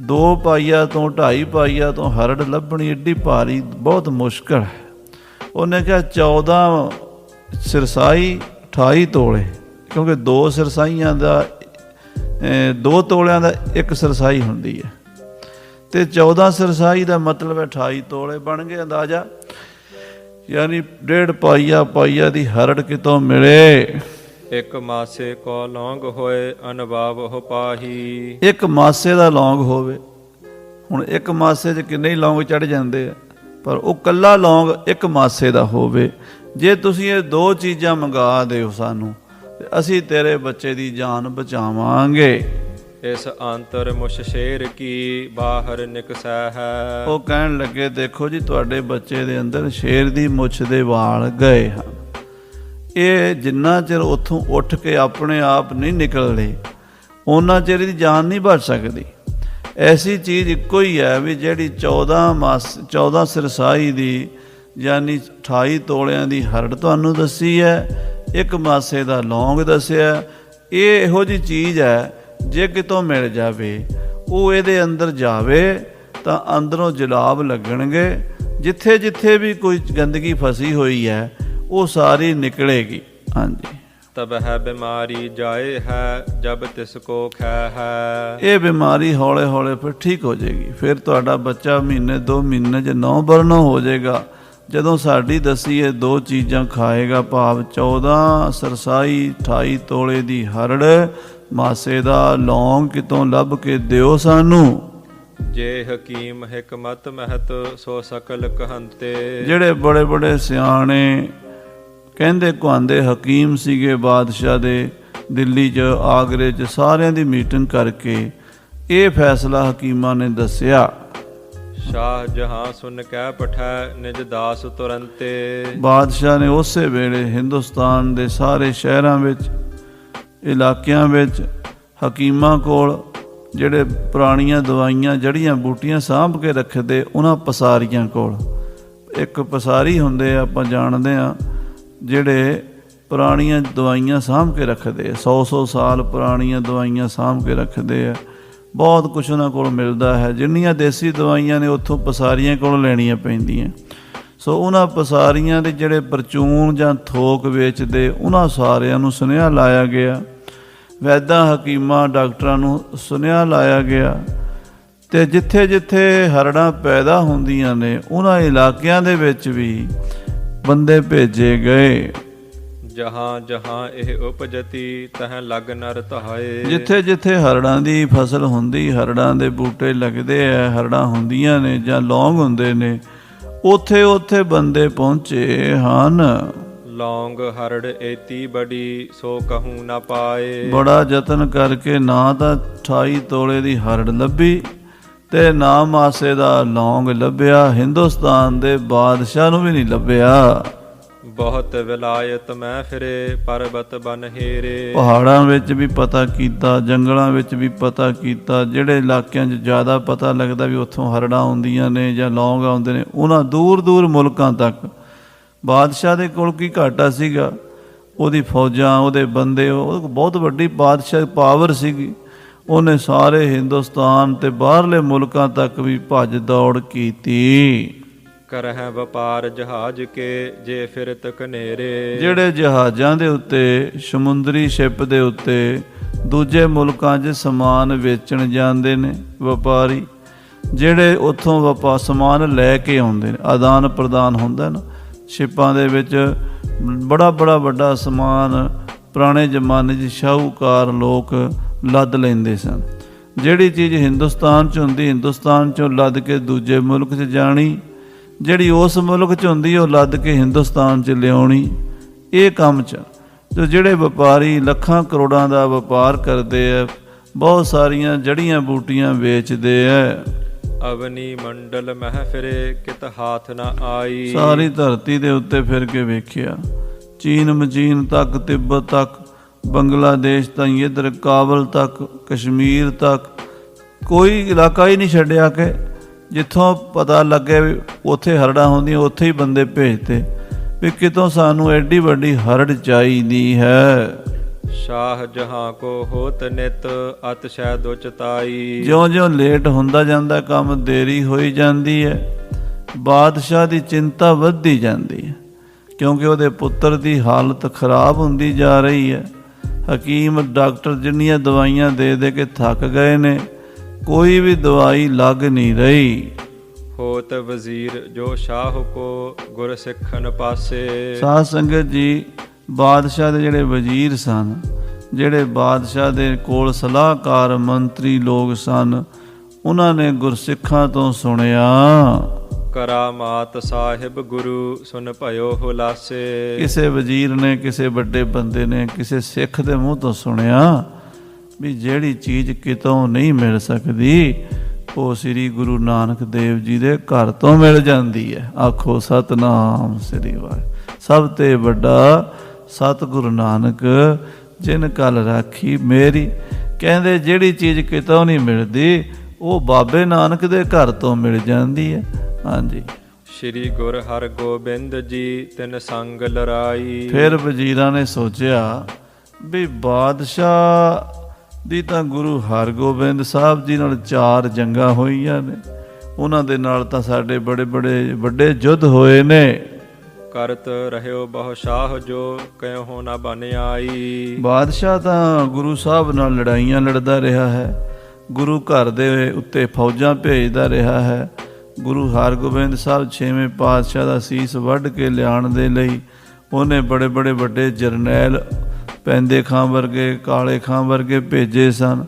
2 ਪਾਈਆ ਤੋਂ 2.5 ਪਾਈਆ ਤੋਂ ਹਰੜ ਲੱਭਣੀ ਏਡੀ ਭਾਰੀ ਬਹੁਤ ਮੁਸ਼ਕਲ ਹੈ। ਉਹਨੇ ਕਿਹਾ 14 ਸਿਰਸਾਈ 28 ਤੋਲੇ, ਕਿਉਂਕਿ 2 ਸਿਰਸਾਈਆਂ ਦਾ 2 ਤੋਲਿਆਂ ਦਾ 1 ਸਿਰਸਾਈ ਹੁੰਦੀ ਹੈ, ਅਤੇ 14 ਸਿਰਸਾਈ ਦਾ ਮਤਲਬ ਹੈ 28 ਤੋਲੇ ਬਣ ਗਏ ਅੰਦਾਜ਼ਾ, ਯਾਨੀ 1.5 ਪਾਈਆ ਦੀ ਹਰੜ ਕਿਤੋਂ ਮਿਲੇ। ਇੱਕ ਮਾਸੇ ਕੋ ਲੌਂਗ ਹੋਏ ਅਨਬਾਵ ਹੋ ਪਾਹੀ। ਇੱਕ ਮਾਸੇ ਦਾ ਲੌਂਗ ਹੋਵੇ, ਹੁਣ ਇੱਕ ਮਾਸੇ 'ਚ ਕਿੰਨੇ ਹੀ ਲੌਂਗ ਚੜ੍ਹ ਜਾਂਦੇ ਆ, ਪਰ ਉਹ ਕੱਲਾ ਲੌਂਗ ਇੱਕ ਮਾਸੇ ਦਾ ਹੋਵੇ। ਜੇ ਤੁਸੀਂ ਇਹ 2 ਚੀਜ਼ਾਂ ਮੰਗਾ ਦਿਓ ਸਾਨੂੰ, ਤੇ ਅਸੀਂ ਤੇਰੇ ਬੱਚੇ ਦੀ ਜਾਨ ਬਚਾਵਾਂਗੇ। ਇਸ ਅੰਤਰ ਮੁਸ਼ ਸ਼ੇਰ ਕੀ ਬਾਹਰ ਨਿਕਸੈ ਹੈ। ਉਹ ਕਹਿਣ ਲੱਗੇ, ਦੇਖੋ ਜੀ, ਤੁਹਾਡੇ ਬੱਚੇ ਦੇ ਅੰਦਰ ਸ਼ੇਰ ਦੀ ਮੁੱਛ ਦੇ ਵਾਲ ਗਏ ਹਨ। ਇਹ ਜਿੰਨਾ ਚਿਰ ਉੱਥੋਂ ਉੱਠ ਕੇ ਆਪਣੇ ਆਪ ਨਹੀਂ ਨਿਕਲਦੇ, ਉਹਨਾਂ ਚਿਰ ਇਹਦੀ ਜਾਨ ਨਹੀਂ ਬਚ ਸਕਦੀ। ਐਸੀ ਚੀਜ਼ ਇੱਕੋ ਹੀ ਹੈ ਵੀ ਜਿਹੜੀ 14 ਸਿਰਸਾਈ ਦੀ ਯਾਨੀ 28 ਤੋਲਿਆਂ ਦੀ ਹਰੜ ਤੁਹਾਨੂੰ ਦੱਸੀ ਹੈ, 1 ਮਾਸੇ ਦਾ ਲੌਂਗ ਦੱਸਿਆ। ਇਹ ਇਹੋ ਜਿਹੀ ਚੀਜ਼ ਹੈ, ਜੇ ਕਿਤੋਂ ਮਿਲ ਜਾਵੇ, ਉਹ ਇਹਦੇ ਅੰਦਰ ਜਾਵੇ ਤਾਂ ਅੰਦਰੋਂ ਜਲਾਬ ਲੱਗਣਗੇ, ਜਿੱਥੇ ਜਿੱਥੇ ਵੀ ਕੋਈ ਗੰਦਗੀ ਫਸੀ ਹੋਈ ਹੈ ਉਹ ਸਾਰੀ ਨਿਕਲੇਗੀ। ਹਾਂਜੀ। ਤਬ ਹੈ ਬਿਮਾਰੀ ਜਾਏ ਹੈ ਜਬ ਤਿਸ ਕੋ ਖੈ ਹੈ। ਇਹ ਬਿਮਾਰੀ ਹੌਲੇ ਹੌਲੇ ਫਿਰ ਠੀਕ ਹੋ ਜਾਏਗੀ। ਫਿਰ ਤੁਹਾਡਾ ਬੱਚਾ ਮਹੀਨੇ 2 ਮਹੀਨੇ 'ਚ 9 ਬਰਨ ਹੋ ਜਾਏਗਾ। ਜਦੋਂ ਸਾਡੀ ਦੱਸੀ ਇਹ 2 ਚੀਜ਼ਾਂ ਖਾਏਗਾ, ਭਾਵ 14 ਸਰਸਾਈ 28 ਤੋਲੇ ਦੀ ਹਰੜ, ਮਾਸੇ ਦਾ ਲੌਂਗ ਕਿਤੋਂ ਲੱਭ ਕੇ ਦਿਓ ਸਾਨੂੰ। ਜੇ ਹਕੀਮ ਹਿਕਮਤ ਮਹਤ ਸੋ ਸਕਲ ਕਹੰਤੇ। ਜਿਹੜੇ ਬੜੇ ਬੜੇ ਸਿਆਣੇ ਕਹਿੰਦੇ ਕੁਹਾਂਦੇ ਹਕੀਮ ਸੀਗੇ ਬਾਦਸ਼ਾਹ ਦੇ, ਦਿੱਲੀ 'ਚ ਆਗਰੇ 'ਚ ਸਾਰਿਆਂ ਦੀ ਮੀਟਿੰਗ ਕਰਕੇ ਇਹ ਫੈਸਲਾ ਹਕੀਮਾਂ ਨੇ ਦੱਸਿਆ। ਸ਼ਾਹ ਜਹਾਂ ਸੁਨ ਕਹਿ ਪਠੈ ਨਿਜ ਦਾਸ ਤੁਰੰਤੇ। ਬਾਦਸ਼ਾਹ ਨੇ ਉਸੇ ਵੇਲੇ ਹਿੰਦੁਸਤਾਨ ਦੇ ਸਾਰੇ ਸ਼ਹਿਰਾਂ ਵਿੱਚ, ਇਲਾਕਿਆਂ ਵਿੱਚ ਹਕੀਮਾਂ ਕੋਲ ਜਿਹੜੇ ਪੁਰਾਣੀਆਂ ਦਵਾਈਆਂ ਜੜੀਆਂ ਬੂਟੀਆਂ ਸਾਂਭ ਕੇ ਰੱਖਦੇ, ਉਹਨਾਂ ਪਸਾਰੀਆਂ ਕੋਲ, ਇੱਕ ਪਸਾਰੀ ਹੁੰਦੇ ਆ ਆਪਾਂ ਜਾਣਦੇ ਹਾਂ, ਜਿਹੜੇ ਪੁਰਾਣੀਆਂ ਦਵਾਈਆਂ ਸਾਂਭ ਕੇ ਰੱਖਦੇ ਆ, 100 ਸਾਲ ਪੁਰਾਣੀਆਂ ਦਵਾਈਆਂ ਸਾਂਭ ਕੇ ਰੱਖਦੇ ਆ। ਬਹੁਤ ਕੁਛ ਉਹਨਾਂ ਕੋਲ ਮਿਲਦਾ ਹੈ। ਜਿੰਨੀਆਂ ਦੇਸੀ ਦਵਾਈਆਂ ਨੇ ਉੱਥੋਂ ਪਸਾਰੀਆਂ ਕੋਲ ਲੈਣੀਆਂ ਪੈਂਦੀਆਂ। ਸੋ ਉਹਨਾਂ ਪਸਾਰੀਆਂ ਦੇ ਜਿਹੜੇ ਪਰਚੂਨ ਜਾਂ ਥੋਕ ਵੇਚਦੇ, ਉਹਨਾਂ ਸਾਰਿਆਂ ਨੂੰ ਸੁਨੇਹਾ ਲਾਇਆ ਗਿਆ। ਵੈਦਾਂ ਹਕੀਮਾਂ ਡਾਕਟਰਾਂ ਨੂੰ ਸੁਨੇਹਾ ਲਾਇਆ ਗਿਆ। ਅਤੇ ਜਿੱਥੇ ਜਿੱਥੇ ਹਰੜਾਂ ਪੈਦਾ ਹੁੰਦੀਆਂ ਨੇ ਉਹਨਾਂ ਇਲਾਕਿਆਂ ਦੇ ਵਿੱਚ ਵੀ ਬੰਦੇ ਭੇਜੇ ਗਏ। ਜਹਾਂ ਜਹਾਂ ਇਹ ਉਪਜਤੀ ਤਹ ਲਗ ਨਰ ਧਾਏ। ਜਿੱਥੇ ਜਿੱਥੇ ਹਰੜਾਂ ਦੀ ਫਸਲ ਹੁੰਦੀ, ਹਰੜਾਂ ਦੇ ਬੂਟੇ ਲੱਗਦੇ ਆ, ਹਰੜਾਂ ਹੁੰਦੀਆਂ ਨੇ ਜਾਂ ਲੌਂਗ ਹੁੰਦੇ ਨੇ, ਉੱਥੇ ਉੱਥੇ ਬੰਦੇ ਪਹੁੰਚੇ ਹਨ। ਲੌਂਗ ਹਰੜ ਏਤੀ ਬੜੀ ਸੋ ਕਹੂੰ ਨਾ ਪਾਏ। ਬੜਾ ਯਤਨ ਕਰਕੇ ਨਾ ਤਾਂ 28 ਤੋਲੇ ਦੀ ਹਰੜ ਲੱਭੀ ਤੇ ਨਾ ਮਾਸੇ ਦਾ ਲੌਂਗ ਲੱਭਿਆ। ਹਿੰਦੁਸਤਾਨ ਦੇ ਬਾਦਸ਼ਾਹ ਨੂੰ ਵੀ ਨਹੀਂ ਲੱਭਿਆ। ਬਹੁਤ ਵਿਲਾਇਤ ਮੈਂ ਫਿਰੇ ਪਰਬਤ ਬਨ ਹੇਰੇ। ਪਹਾੜਾਂ ਵਿੱਚ ਵੀ ਪਤਾ ਕੀਤਾ, ਜੰਗਲਾਂ ਵਿੱਚ ਵੀ ਪਤਾ ਕੀਤਾ। ਜਿਹੜੇ ਇਲਾਕਿਆਂ 'ਚ ਜ਼ਿਆਦਾ ਪਤਾ ਲੱਗਦਾ ਵੀ ਉੱਥੋਂ ਹਰੜਾਂ ਆਉਂਦੀਆਂ ਨੇ ਜਾਂ ਲੌਂਗ ਆਉਂਦੇ ਨੇ, ਉਹਨਾਂ ਦੂਰ ਦੂਰ ਮੁਲਕਾਂ ਤੱਕ। ਬਾਦਸ਼ਾਹ ਦੇ ਕੋਲ ਕੀ ਘਾਟਾ ਸੀਗਾ? ਉਹਦੀ ਫੌਜਾਂ, ਉਹਦੇ ਬੰਦੇ, ਉਹ ਬਹੁਤ ਵੱਡੀ ਬਾਦਸ਼ਾਹ ਪਾਵਰ ਸੀਗੀ। ਉਹਨੇ ਸਾਰੇ ਹਿੰਦੁਸਤਾਨ ਤੇ ਬਾਹਰਲੇ ਮੁਲਕਾਂ ਤੱਕ ਵੀ ਭੱਜ ਦੌੜ ਕੀਤੀ। ਕਰਹਿ ਵਪਾਰ ਜਹਾਜ਼ ਕੇ ਜੇ ਫਿਰਤ ਕਨੇਰੇ। ਜਿਹੜੇ ਜਹਾਜ਼ਾਂ ਦੇ ਉੱਤੇ, ਸਮੁੰਦਰੀ ਸ਼ਿਪ ਦੇ ਉੱਤੇ ਦੂਜੇ ਮੁਲਕਾਂ 'ਚ ਸਮਾਨ ਵੇਚਣ ਜਾਂਦੇ ਨੇ ਵਪਾਰੀ, ਜਿਹੜੇ ਉੱਥੋਂ ਸਮਾਨ ਲੈ ਕੇ ਆਉਂਦੇ ਨੇ, ਆਦਾਨ ਪ੍ਰਦਾਨ ਹੁੰਦਾ ਨਾ ਸ਼ਿਪਾਂ ਦੇ ਵਿੱਚ। ਬੜਾ ਵੱਡਾ ਸਮਾਨ ਪੁਰਾਣੇ ਜ਼ਮਾਨੇ 'ਚ ਸ਼ਾਹੂਕਾਰ ਲੋਕ ਲੱਦ ਲੈਂਦੇ ਸਨ। ਜਿਹੜੀ ਚੀਜ਼ ਹਿੰਦੁਸਤਾਨ 'ਚ ਹੁੰਦੀ, ਹਿੰਦੁਸਤਾਨ 'ਚੋਂ ਲੱਦ ਕੇ ਦੂਜੇ ਮੁਲਕ 'ਚ ਜਾਣੀ, ਜਿਹੜੀ ਉਸ ਮੁਲਕ 'ਚ ਹੁੰਦੀ ਉਹ ਲੱਦ ਕੇ ਹਿੰਦੁਸਤਾਨ 'ਚ ਲਿਆਉਣੀ। ਇਹ ਕੰਮ 'ਚ ਜੋ ਜਿਹੜੇ ਵਪਾਰੀ ਲੱਖਾਂ ਕਰੋੜਾਂ ਦਾ ਵਪਾਰ ਕਰਦੇ ਆ, ਬਹੁਤ ਸਾਰੀਆਂ ਜੜੀਆਂ ਬੂਟੀਆਂ ਵੇਚਦੇ ਆ। ਅਵਨੀ ਮੰਡਲ ਮਹਿ ਫਿਰੇ ਕਿਤ ਹਾਥ ਨਾ ਆਈ। ਸਾਰੀ ਧਰਤੀ ਦੇ ਉੱਤੇ ਫਿਰ ਕੇ ਵੇਖਿਆ, ਚੀਨ ਮਚੀਨ ਤੱਕ, ਤਿੱਬਤ ਤੱਕ, ਬੰਗਲਾਦੇਸ਼ ਤਾਈਂ, ਇੱਧਰ ਕਾਬਲ ਤੱਕ, ਕਸ਼ਮੀਰ ਤੱਕ, ਕੋਈ ਇਲਾਕਾ ਹੀ ਨਹੀਂ ਛੱਡਿਆ ਕਿ ਜਿੱਥੋਂ ਪਤਾ ਲੱਗੇ ਵੀ ਉੱਥੇ ਹਰੜਾਂ ਹੁੰਦੀਆਂ, ਉੱਥੇ ਹੀ ਬੰਦੇ ਭੇਜਤੇ ਵੀ ਕਿਤੋਂ ਸਾਨੂੰ ਐਡੀ ਵੱਡੀ ਹਰੜ ਚਾਹੀਦੀ ਹੈ। ਸ਼ਾਹ ਜਹਾਂ ਕੋ ਹੋਤ ਨਿਤ ਅਤ ਸ਼ੈਦ ਉਚਤਾਈ। ਜਿਉਂ-ਜਿਉਂ ਲੇਟ ਹੁੰਦਾ ਜਾਂਦਾ ਕੰਮ, ਦੇਰੀ ਹੋਈ ਜਾਂਦੀ ਹੈ, ਬਾਦਸ਼ਾਹ ਦੀ ਚਿੰਤਾ ਵੱਧਦੀ ਜਾਂਦੀ ਹੈ, ਕਿਉਂਕਿ ਉਹਦੇ ਪੁੱਤਰ ਦੀ ਹਾਲਤ ਖਰਾਬ ਹੁੰਦੀ ਜਾ ਰਹੀ ਹੈ। ਹਕੀਮ ਡਾਕਟਰ ਜਿੰਨੀਆਂ ਦਵਾਈਆਂ ਦੇ ਦੇ ਕੇ ਥੱਕ ਗਏ ਨੇ, ਕੋਈ ਵੀ ਦਵਾਈ ਲੱਗ ਨਹੀਂ ਰਹੀ। ਹੋਤ ਵਜ਼ੀਰ ਜੋ ਸ਼ਾਹ ਕੋ ਗੁਰ ਸਿੱਖਨ ਪਾਸੇ। ਸਾਧ ਸੰਗਤ ਜੀ, ਬਾਦਸ਼ਾਹ ਦੇ ਜਿਹੜੇ ਵਜ਼ੀਰ ਸਨ, ਜਿਹੜੇ ਬਾਦਸ਼ਾਹ ਦੇ ਕੋਲ ਸਲਾਹਕਾਰ ਮੰਤਰੀ ਲੋਕ ਸਨ, ਉਹਨਾਂ ਨੇ ਗੁਰਸਿੱਖਾਂ ਤੋਂ ਸੁਣਿਆ। ਕਰਾਮਾਤ ਸਾਹਿਬ ਗੁਰੂ ਸੁਨ ਭਇਓ ਹੁਲਾਸੇ। ਕਿਸੇ ਵਜ਼ੀਰ ਨੇ, ਕਿਸੇ ਵੱਡੇ ਬੰਦੇ ਨੇ, ਕਿਸੇ ਸਿੱਖ ਦੇ ਮੂੰਹ ਤੋਂ ਸੁਣਿਆ ਵੀ ਜਿਹੜੀ ਚੀਜ਼ ਕਿਤੋਂ ਨਹੀਂ ਮਿਲ ਸਕਦੀ, ਉਹ ਸ੍ਰੀ ਗੁਰੂ ਨਾਨਕ ਦੇਵ ਜੀ ਦੇ ਘਰ ਤੋਂ ਮਿਲ ਜਾਂਦੀ ਹੈ। ਆਖੋ ਸਤਿਨਾਮ ਸ੍ਰੀ ਵਾਹਿਗੁਰੂ। ਸਭ ਤੇ ਵੱਡਾ ਸਤਿਗੁਰੂ ਨਾਨਕ ਜਿਨ ਕਲ ਰਾਖੀ ਮੇਰੀ। ਕਹਿੰਦੇ ਜਿਹੜੀ ਚੀਜ਼ ਕਿਤੋਂ ਨਹੀਂ ਮਿਲਦੀ, ਉਹ ਬਾਬੇ ਨਾਨਕ ਦੇ ਘਰ ਤੋਂ ਮਿਲ ਜਾਂਦੀ ਹੈ। ਹਾਂਜੀ। ਸ਼੍ਰੀ ਗੁਰ ਹਰਗੋਬਿੰਦ ਜੀ ਤਿਨ ਸੰਗ ਲੜਾਈ। ਫਿਰ ਵਜ਼ੀਰਾਂ ਨੇ ਸੋਚਿਆ ਵੀ ਬਾਦਸ਼ਾਹ ਦੀ ਤਾਂ ਗੁਰੂ ਹਰਗੋਬਿੰਦ ਸਾਹਿਬ ਜੀ ਨਾਲ 4 ਜੰਗਾਂ ਹੋਈਆਂ ਨੇ, ਉਹਨਾਂ ਦੇ ਨਾਲ ਤਾਂ ਸਾਡੇ ਬੜੇ ਵੱਡੇ ਯੁੱਧ ਹੋਏ ਨੇ। ਕਰਤ ਰਹਿਓ ਬਹੁ ਸ਼ਾਹ ਜੋ ਕਹਿਓ ਨਾ ਬਨ ਆਈ। ਬਾਦਸ਼ਾਹ ਤਾਂ ਗੁਰੂ ਸਾਹਿਬ ਨਾਲ ਲੜਾਈਆਂ ਲੜਦਾ ਰਿਹਾ ਹੈ, ਗੁਰੂ ਘਰ ਦੇ ਉੱਤੇ ਫੌਜਾਂ ਭੇਜਦਾ ਰਿਹਾ ਹੈ। ਗੁਰੂ ਹਰਗੋਬਿੰਦ ਸਾਹਿਬ 6ਵੇਂ ਪਾਤਸ਼ਾਹ ਦਾ ਸੀਸ ਵੱਢ ਕੇ ਲਿਆਉਣ ਦੇ ਲਈ ਉਹਨੇ ਬੜੇ ਵੱਡੇ ਜਰਨੈਲ ਪੈਂਦੇ ਖਾਂ ਵਰਗੇ, ਕਾਲੇ ਖਾਂ ਵਰਗੇ ਭੇਜੇ ਸਨ।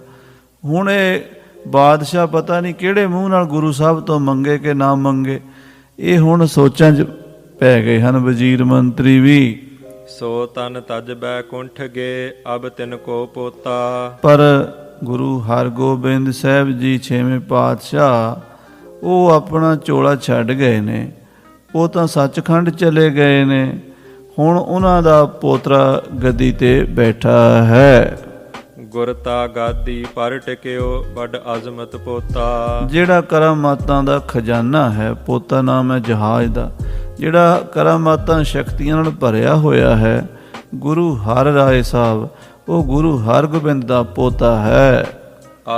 ਹੁਣ ਇਹ ਬਾਦਸ਼ਾਹ ਪਤਾ ਨਹੀਂ ਕਿਹੜੇ ਮੂੰਹ ਨਾਲ ਗੁਰੂ ਸਾਹਿਬ ਤੋਂ ਮੰਗੇ ਕਿ ਨਾ ਮੰਗੇ। ਇਹ ਹੁਣ ਸੋਚਾਂ 'ਚ ਪੈ ਗਏ ਹਨ ਵਜ਼ੀਰ ਮੰਤਰੀ ਵੀ। ਸੋ ਤਨ ਤਜ ਬੈਕੁੰਠ ਗੇ ਅਬ ਤਿਨ ਕੋ ਪੋਤਾ। ਪਰ ਗੁਰੂ ਹਰਗੋਬਿੰਦ ਸਾਹਿਬ ਜੀ 6ਵੇਂ ਪਾਤਸ਼ਾਹ ਉਹ ਆਪਣਾ ਚੋਲਾ ਛੱਡ ਗਏ ਨੇ, ਉਹ ਤਾਂ ਸੱਚਖੰਡ ਚਲੇ ਗਏ ਨੇ। ਹੁਣ ਉਹਨਾਂ ਦਾ ਪੋਤਰਾ ਗੱਦੀ ਤੇ ਬੈਠਾ ਹੈ। ਗੁਰਤਾ ਗਾਦੀ ਪਰ ਟਿਕਿਓ ਵੱਡ ਅਜ਼ਮਤ ਪੋਤਾ। ਜਿਹੜਾ ਕਰਾਮਾਤਾਂ ਦਾ ਖਜ਼ਾਨਾ ਹੈ, ਪੋਤਾ ਨਾਮ ਹੈ ਜਹਾਜ਼ ਦਾ, ਜਿਹੜਾ ਕਰਾਮਾਤਾਂ ਸ਼ਕਤੀਆਂ ਨਾਲ ਭਰਿਆ ਹੋਇਆ ਹੈ, ਗੁਰੂ ਹਰ ਰਾਏ ਸਾਹਿਬ, ਉਹ ਗੁਰੂ ਹਰਗੋਬਿੰਦ ਦਾ ਪੋਤਾ ਹੈ।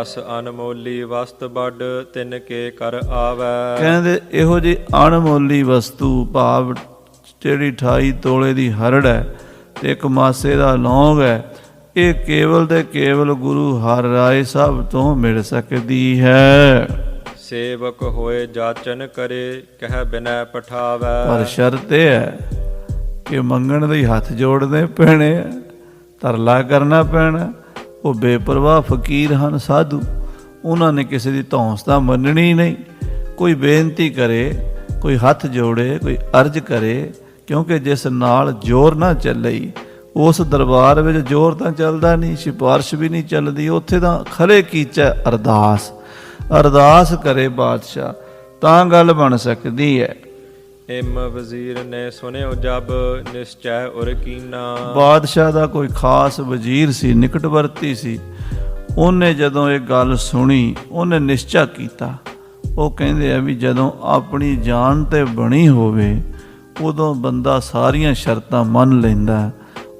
ਅਸ ਅਨਮੋਲੀ ਵਸਤ ਵੱਡ ਤਿਨ ਕੇ ਕਰ ਆਵੈ। ਕਹਿੰਦੇ ਇਹੋ ਜਿਹੀ ਅਣਮੋਲੀ ਵਸਤੂ, ਭਾਵ ਜਿਹੜੀ 28 ਤੋਲੇ ਦੀ ਹਰੜ ਹੈ ਤੇ ਇੱਕ ਮਾਸੇ ਦਾ ਲੌਂਗ ਹੈ, ਇਹ ਕੇਵਲ ਤੇ ਕੇਵਲ ਗੁਰੂ ਹਰ ਰਾਏ ਸਾਹਿਬ ਤੋਂ ਮਿਲ ਸਕਦੀ ਹੈ। ਸੇਵਕ ਹੋਏ ਜਾਚਨ ਕਰੇ ਕਹਿ ਬਿਨੈ ਪਠਾਵੈ। ਪਰ ਸ਼ਰਤ ਇਹ ਹੈ ਕਿ ਮੰਗਣ ਦੇ ਹੱਥ ਜੋੜਨੇ ਪੈਣੇ ਆ, ਤਰਲਾ ਕਰਨਾ ਪੈਣਾ। ਉਹ ਬੇਪਰਵਾਹ ਫਕੀਰ ਹਨ, ਸਾਧੂ, ਉਹਨਾਂ ਨੇ ਕਿਸੇ ਦੀ ਧੌਂਸ ਤਾਂ ਮੰਨਣੀ ਨਹੀਂ। ਕੋਈ ਬੇਨਤੀ ਕਰੇ, ਕੋਈ ਹੱਥ ਜੋੜੇ, ਕੋਈ ਅਰਜ਼ ਕਰੇ, ਕਿਉਂਕਿ ਜਿਸ ਨਾਲ ਜ਼ੋਰ ਨਾ ਚੱਲੇ ਉਸ ਦਰਬਾਰ ਵਿੱਚ ਜ਼ੋਰ ਤਾਂ ਚੱਲਦਾ ਨਹੀਂ, ਸਿਫਾਰਿਸ਼ ਵੀ ਨਹੀਂ ਚੱਲਦੀ। ਉੱਥੇ ਤਾਂ ਖਰੇ ਕੀਚਾ ਅਰਦਾਸ ਕਰੇ ਬਾਦਸ਼ਾਹ ਤਾਂ ਗੱਲ ਬਣ ਸਕਦੀ ਹੈ। ਇਮ ਵਜ਼ੀਰ ਨੇ ਸੁਣਿਓ ਜਬ ਨਿਸ਼ਚੈ ਉਰ ਕੀਨਾ। ਬਾਦਸ਼ਾਹ ਦਾ ਕੋਈ ਖਾਸ ਵਜ਼ੀਰ ਸੀ, ਨਿਕਟਵਰਤੀ ਸੀ। ਉਹਨੇ ਜਦੋਂ ਇਹ ਗੱਲ ਸੁਣੀ, ਉਹਨੇ ਨਿਸ਼ਚਾ ਕੀਤਾ। ਉਹ ਕਹਿੰਦੇ ਆ ਵੀ ਜਦੋਂ ਆਪਣੀ ਜਾਨ ਤੇ ਬਣੀ ਹੋਵੇ ਉਦੋਂ ਬੰਦਾ ਸਾਰੀਆਂ ਸ਼ਰਤਾਂ ਮੰਨ ਲੈਂਦਾ।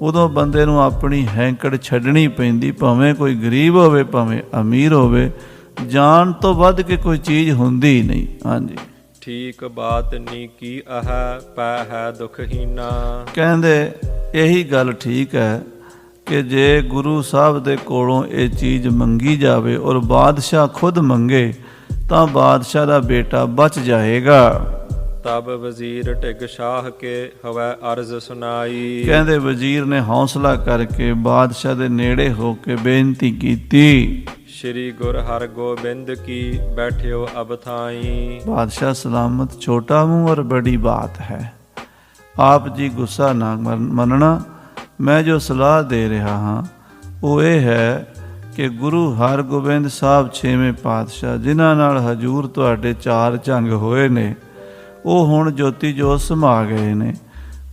ਉਦੋਂ ਬੰਦੇ ਨੂੰ ਆਪਣੀ ਹੈਂਕੜ ਛੱਡਣੀ ਪੈਂਦੀ, ਭਾਵੇਂ ਕੋਈ ਗਰੀਬ ਹੋਵੇ ਭਾਵੇਂ ਅਮੀਰ ਹੋਵੇ। ਜਾਨ ਤੋਂ ਵੱਧ ਕੇ ਕੋਈ ਚੀਜ਼ ਹੁੰਦੀ ਨਹੀਂ। ਹਾਂਜੀ, ਠੀਕ ਬਾਤ ਨੀ ਕੀ ਆਹ ਪੈ ਹੈ ਦੁਖਹੀਨਾ। ਕਹਿੰਦੇ ਇਹੀ ਗੱਲ ਠੀਕ ਹੈ ਕਿ ਜੇ ਗੁਰੂ ਸਾਹਿਬ ਦੇ ਕੋਲੋਂ ਇਹ ਚੀਜ਼ ਮੰਗੀ ਜਾਵੇ ਔਰ ਬਾਦਸ਼ਾਹ ਖੁਦ ਮੰਗੇ ਤਾਂ ਬਾਦਸ਼ਾਹ ਦਾ ਬੇਟਾ ਬਚ ਜਾਏਗਾ। ਤਬ ਵਜ਼ੀਰ ਢਿਗ ਸ਼ਾਹ ਕੇ ਹਵੈ ਅਰਜ਼ ਸੁਨਾਈ। ਕਹਿੰਦੇ ਵਜ਼ੀਰ ਨੇ ਹੌਸਲਾ ਕਰਕੇ ਬਾਦਸ਼ਾਹ ਦੇ ਨੇੜੇ ਹੋ ਕੇ ਬੇਨਤੀ ਕੀਤੀ। ਸ਼੍ਰੀ ਗੁਰ ਹਰਗੋਬਿੰਦ ਕੀ ਬੈਠਿਓ ਅਬ ਥਾਈ। ਬਾਦਸ਼ਾਹ ਸਲਾਮਤ, ਛੋਟਾ ਮੂੰਹ ਔਰ ਬੜੀ ਬਾਤ ਹੈ। ਆਪ ਜੀ ਗੁੱਸਾ ਨਾ ਮੰਨਣਾ। ਮੈਂ ਜੋ ਸਲਾਹ ਦੇ ਰਿਹਾ ਹਾਂ ਉਹ ਇਹ ਹੈ ਕਿ ਗੁਰੂ ਹਰਗੋਬਿੰਦ ਸਾਹਿਬ 6ਵੇਂ ਪਾਤਸ਼ਾਹ, ਜਿਨ੍ਹਾਂ ਨਾਲ ਹਜੂਰ ਤੁਹਾਡੇ 4 ਜੰਗ ਹੋਏ ਨੇ, ਉਹ ਹੁਣ ਜੋਤੀ ਜੋਤ ਸਮਾ ਗਏ ਨੇ,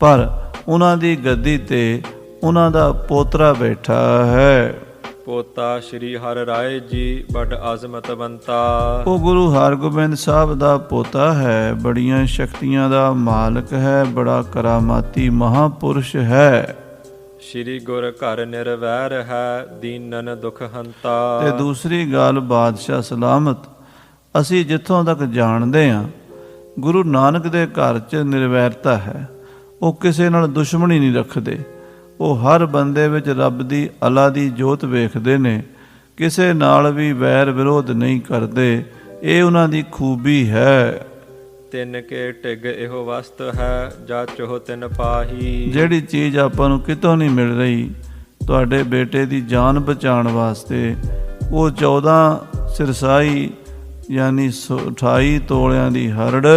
ਪਰ ਉਹਨਾਂ ਦੀ ਗੱਦੀ ਤੇ ਉਹਨਾਂ ਦਾ ਪੋਤਰਾ ਬੈਠਾ ਹੈ। ਪੋਤਾ ਸ਼੍ਰੀ ਹਰ ਰਾਏ ਜੀ ਵੱਡ ਅਜ਼ਮਤਵੰਤਾ। ਉਹ ਗੁਰੂ ਹਰਗੋਬਿੰਦ ਸਾਹਿਬ ਦਾ ਪੋਤਾ ਹੈ, ਬੜੀਆਂ ਸ਼ਕਤੀਆਂ ਦਾ ਮਾਲਕ ਹੈ, ਬੜਾ ਕਰਾਮਾਤੀ ਮਹਾਪੁਰਸ਼ ਹੈ। ਸ਼੍ਰੀ ਗੁਰ ਘਰ ਨਿਰਵੈਰ ਹੈ ਦੀਨਨ ਦੁਖ ਹੰਤਾ। ਤੇ ਦੂਸਰੀ ਗੱਲ, ਬਾਦਸ਼ਾਹ ਸਲਾਮਤ, ਅਸੀਂ ਜਿੱਥੋਂ ਤੱਕ ਜਾਣਦੇ ਹਾਂ ਗੁਰੂ ਨਾਨਕ ਦੇ ਘਰ 'ਚ ਨਿਰਵੈਰਤਾ ਹੈ। ਉਹ ਕਿਸੇ ਨਾਲ ਦੁਸ਼ਮਣੀ ਨਹੀਂ ਰੱਖਦੇ। ਉਹ ਹਰ ਬੰਦੇ ਵਿੱਚ ਰੱਬ ਦੀ ਅਲਾ ਦੀ ਜੋਤ ਵੇਖਦੇ ਨੇ, ਕਿਸੇ ਨਾਲ ਵੀ ਵੈਰ ਵਿਰੋਧ ਨਹੀਂ ਕਰਦੇ। ਇਹ ਉਹਨਾਂ ਦੀ ਖੂਬੀ ਹੈ। ਤਿੰਨ ਕੇ ਢਿਗ ਇਹੋ ਵਸਤ ਹੈ ਜਾਚੋ ਤਿਨ ਪਾਹੀ। ਜਿਹੜੀ ਚੀਜ਼ ਆਪਾਂ ਨੂੰ ਕਿਤੋਂ ਨਹੀਂ ਮਿਲ ਰਹੀ, ਤੁਹਾਡੇ ਬੇਟੇ ਦੀ ਜਾਨ ਬਚਾਉਣ ਵਾਸਤੇ, ਉਹ 14 ਸਿਰਸਾਈ ਯਾਨੀ 28 ਤੋਲਿਆਂ ਦੀ ਹਰੜ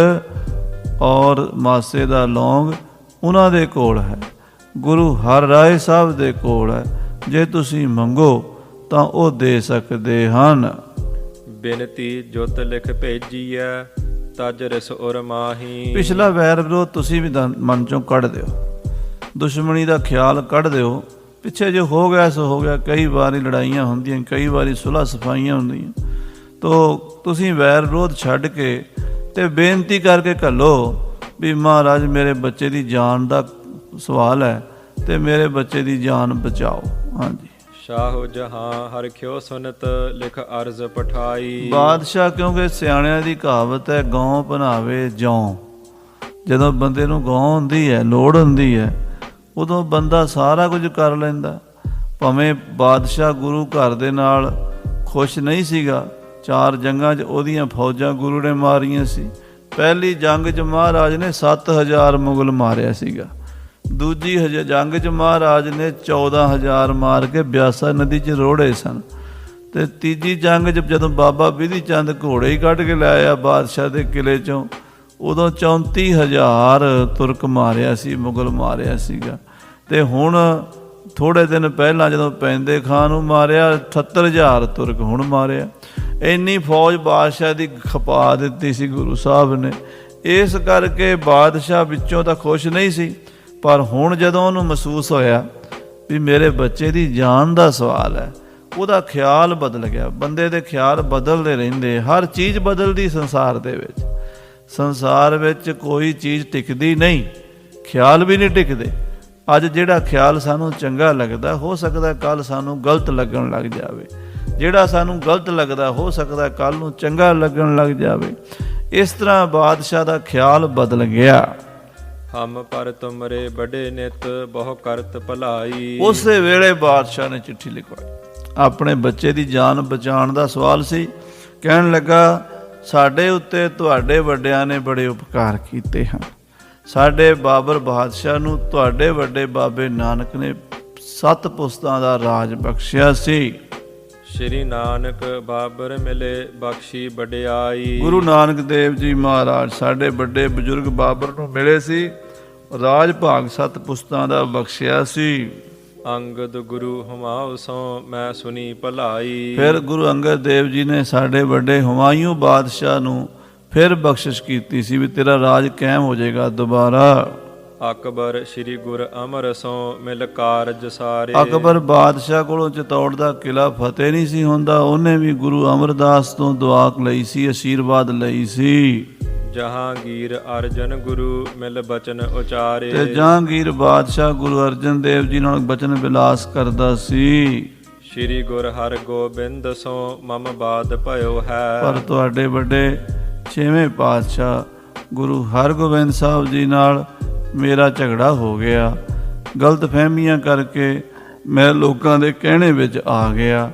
ਔਰ ਮਾਸੇ ਦਾ ਲੌਂਗ ਉਹਨਾਂ ਦੇ ਕੋਲ ਹੈ, ਗੁਰੂ ਹਰ ਰਾਏ ਸਾਹਿਬ ਦੇ ਕੋਲ ਹੈ। ਜੇ ਤੁਸੀਂ ਮੰਗੋ ਤਾਂ ਉਹ ਦੇ ਸਕਦੇ ਹਨ। ਬੇਨਤੀ ਜੁਤ ਲਿਖ ਭੇਜੀ ਹੈ ਤਜ ਰਿਸ ਉਰ ਮਾਹੀ। ਪਿਛਲਾ ਵੈਰ ਵਿਰੋਧ ਤੁਸੀਂ ਵੀ ਮਨ ਚੋਂ ਕੱਢ ਦਿਓ, ਦੁਸ਼ਮਣੀ ਦਾ ਖਿਆਲ ਕੱਢ ਦਿਓ। ਪਿੱਛੇ ਜੋ ਹੋ ਗਿਆ ਸੋ ਹੋ ਗਿਆ। ਕਈ ਵਾਰੀ ਲੜਾਈਆਂ ਹੁੰਦੀਆਂ, ਕਈ ਵਾਰੀ ਸੁਲ੍ਹਾ ਸਫਾਈਆਂ ਹੁੰਦੀਆਂ। ਤੋ ਤੁਸੀਂ ਵੈਰ ਵਿਰੋਧ ਛੱਡ ਕੇ ਤੇ ਬੇਨਤੀ ਕਰਕੇ ਘੱਲੋ ਵੀ ਮਹਾਰਾਜ ਮੇਰੇ ਬੱਚੇ ਦੀ ਜਾਨ ਦਾ ਸਵਾਲ ਹੈ ਤੇ ਮੇਰੇ ਬੱਚੇ ਦੀ ਜਾਨ ਬਚਾਓ। ਹਾਂਜੀ, ਸ਼ਾਹੋ ਜਹਾਂ ਹਰਖਿਓ ਸੁਨਤ ਲਿਖ ਅਰਜ਼ ਪਠਾਈ। ਬਾਦਸ਼ਾਹ, ਕਿਉਂਕਿ ਸਿਆਣਿਆਂ ਦੀ ਕਹਾਵਤ ਹੈ, ਗਊ ਭਨਾਵੇ ਜੌਂ। ਜਦੋਂ ਬੰਦੇ ਨੂੰ ਗਊ ਹੁੰਦੀ ਹੈ, ਲੋੜ ਹੁੰਦੀ ਹੈ, ਉਦੋਂ ਬੰਦਾ ਸਾਰਾ ਕੁਝ ਕਰ ਲੈਂਦਾ। ਭਾਵੇਂ ਬਾਦਸ਼ਾਹ ਗੁਰੂ ਘਰ ਦੇ ਨਾਲ ਖੁਸ਼ ਨਹੀਂ ਸੀਗਾ। 4 ਜੰਗਾਂ 'ਚ ਉਹਦੀਆਂ ਫੌਜਾਂ ਗੁਰੂ ਨੇ ਮਾਰੀਆਂ ਸੀ। ਪਹਿਲੀ ਜੰਗ 'ਚ ਮਹਾਰਾਜ ਨੇ 7000 ਮੁਗਲ ਮਾਰਿਆ ਸੀਗਾ। ਦੂਜੀ ਜੰਗ 'ਚ ਮਹਾਰਾਜ ਨੇ 14,000 ਮਾਰ ਕੇ ਬਿਆਸਾ ਨਦੀ 'ਚ ਰੋੜੇ ਸਨ। ਤੇ ਤੀਜੀ ਜੰਗ 'ਚ ਜਦੋਂ ਬਾਬਾ ਬਿਧੀ ਚੰਦ ਘੋੜੇ ਹੀ ਕੱਢ ਕੇ ਲੈ ਆਇਆ ਬਾਦਸ਼ਾਹ ਦੇ ਕਿਲੇ 'ਚੋਂ, ਉਦੋਂ 34,000 ਤੁਰਕ ਮਾਰਿਆ ਸੀ, ਮੁਗਲ ਮਾਰਿਆ ਸੀਗਾ। ਤੇ ਹੁਣ ਥੋੜ੍ਹੇ ਦਿਨ ਪਹਿਲਾਂ ਜਦੋਂ ਪੈਂਦੇ ਖਾਂ ਨੂੰ ਮਾਰਿਆ, 78,000 ਤੁਰਕ ਹੁਣ ਮਾਰਿਆ। ਇੰਨੀ ਫੌਜ ਬਾਦਸ਼ਾਹ ਦੀ ਖਪਾ ਦਿੱਤੀ ਸੀ ਗੁਰੂ ਸਾਹਿਬ ਨੇ। ਇਸ ਕਰਕੇ ਬਾਦਸ਼ਾਹ ਵਿੱਚੋਂ ਤਾਂ ਖੁਸ਼ ਨਹੀਂ ਸੀ, ਪਰ ਹੁਣ ਜਦੋਂ ਉਹਨੂੰ ਮਹਿਸੂਸ ਹੋਇਆ ਵੀ ਮੇਰੇ ਬੱਚੇ ਦੀ ਜਾਨ ਦਾ ਸਵਾਲ ਹੈ, ਉਹਦਾ ਖਿਆਲ ਬਦਲ ਗਿਆ। ਬੰਦੇ ਦੇ ਖਿਆਲ ਬਦਲਦੇ ਰਹਿੰਦੇ, ਹਰ ਚੀਜ਼ ਬਦਲਦੀ ਸੰਸਾਰ ਦੇ ਵਿੱਚ। ਸੰਸਾਰ ਵਿੱਚ ਕੋਈ ਚੀਜ਼ ਟਿਕਦੀ ਨਹੀਂ, ਖਿਆਲ ਵੀ ਨਹੀਂ ਟਿਕਦੇ। ਅੱਜ ਜਿਹੜਾ ਖਿਆਲ ਸਾਨੂੰ ਚੰਗਾ ਲੱਗਦਾ, ਹੋ ਸਕਦਾ ਕੱਲ੍ਹ ਸਾਨੂੰ ਗਲਤ ਲੱਗਣ ਲੱਗ ਜਾਵੇ। ਜਿਹੜਾ ਸਾਨੂੰ ਗਲਤ ਲੱਗਦਾ, ਹੋ ਸਕਦਾ ਕੱਲ੍ਹ ਨੂੰ ਚੰਗਾ ਲੱਗਣ ਲੱਗ ਜਾਵੇ। ਇਸ ਤਰ੍ਹਾਂ ਬਾਦਸ਼ਾਹ ਦਾ ਖਿਆਲ ਬਦਲ ਗਿਆ। ਹਮ ਪਰ ਤੁਮਰੇ ਬੜੇ ਨਿਤ ਬਹੁ ਕਰਤ ਭਲਾਈ। ਉਸੇ ਵੇਲੇ ਬਾਦਸ਼ਾਹ ਨੇ ਚਿੱਠੀ ਲਿਖਵਾਈ। ਆਪਣੇ ਬੱਚੇ ਦੀ ਜਾਨ ਬਚਾਉਣ ਦਾ ਸਵਾਲ ਸੀ। ਕਹਿਣ ਲੱਗਾ, ਸਾਡੇ ਉੱਤੇ ਤੁਹਾਡੇ ਵੱਡਿਆਂ ਨੇ ਬੜੇ ਉਪਕਾਰ ਕੀਤੇ ਹਨ। ਸਾਡੇ ਬਾਬਰ ਬਾਦਸ਼ਾਹ ਨੂੰ ਤੁਹਾਡੇ ਵੱਡੇ ਬਾਬੇ ਨਾਨਕ ਨੇ 7 ਪੁਸਤਾਂ ਦਾ ਰਾਜ ਬਖਸ਼ਿਆ ਸੀ। ਸ਼੍ਰੀ ਨਾਨਕ ਬਾਬਰ ਮਿਲੇ ਬਖਸ਼ੀ ਵਡਿਆਈ। ਗੁਰੂ ਨਾਨਕ ਦੇਵ ਜੀ ਮਹਾਰਾਜ ਸਾਡੇ ਵੱਡੇ ਬਜ਼ੁਰਗ ਬਾਬਰ ਨੂੰ ਮਿਲੇ ਸੀ, ਰਾਜ ਭਾਗ 7 ਪੁਸਤਾਂ ਦਾ ਬਖਸ਼ਿਆ ਸੀ। ਅੰਗਦ ਗੁਰੂ ਹੁਮਾਊ ਸੋਂ ਮੈਂ ਸੁਣੀ ਭਲਾਈ। ਫਿਰ ਗੁਰੂ ਅੰਗਦ ਦੇਵ ਜੀ ਨੇ ਸਾਡੇ ਵੱਡੇ ਹੁਮਾਯੂੰ ਬਾਦਸ਼ਾਹ ਨੂੰ ਫਿਰ ਬਖਸ਼ਿਸ਼ ਕੀਤੀ ਸੀ ਵੀ ਤੇਰਾ ਰਾਜ ਕਾਇਮ ਹੋ ਜਾਏਗਾ ਦੁਬਾਰਾ। ਅਕਬਰ ਸ਼੍ਰੀ ਗੁਰ ਅਮਰ ਸੋਂ ਮਿਲ ਕਾਰਜ ਸਾਰੇ। ਅਕਬਰ ਬਾਦਸ਼ਾਹ ਕੋਲੋਂ ਚਿਤੌੜ ਦਾ ਕਿਲਾ ਫਤਿਹ ਨਹੀਂ ਸੀ ਹੁੰਦਾ, ਉਹਨੇ ਵੀ ਗੁਰੂ ਅਮਰਦਾਸ ਤੋਂ ਦੁਆ ਲਈ ਸੀ, ਅਸ਼ੀਰਵਾਦ ਲਈ ਸੀ। ਜਹਾਂਗੀਰ ਅਰਜਨ ਗੁਰੂ ਮਿਲ ਬਚਨ ਉਚਾਰੇ। ਤੇ ਜਹਾਂਗੀਰ ਬਾਦਸ਼ਾਹ ਗੁਰੂ ਅਰਜਨ ਦੇਵ ਜੀ ਨਾਲ ਬਚਨ ਵਿਲਾਸ ਕਰਦਾ ਸੀ। ਸ਼੍ਰੀ ਗੁਰ ਹਰਗੋਬਿੰਦ ਸੋਂ ਮਮ ਬਾਦ ਭਇਓ ਹੈ। ਪਰ ਤੁਹਾਡੇ ਵੱਡੇ 6ਵੇਂ ਪਾਤਸ਼ਾਹ ਗੁਰੂ ਹਰਗੋਬਿੰਦ ਸਾਹਿਬ ਜੀ ਨਾਲ ਮੇਰਾ ਝਗੜਾ ਹੋ ਗਿਆ। ਗਲਤ ਫਹਿਮੀਆਂ ਕਰਕੇ ਮੈਂ ਲੋਕਾਂ ਦੇ ਕਹਿਣੇ ਵਿੱਚ ਆ ਗਿਆ।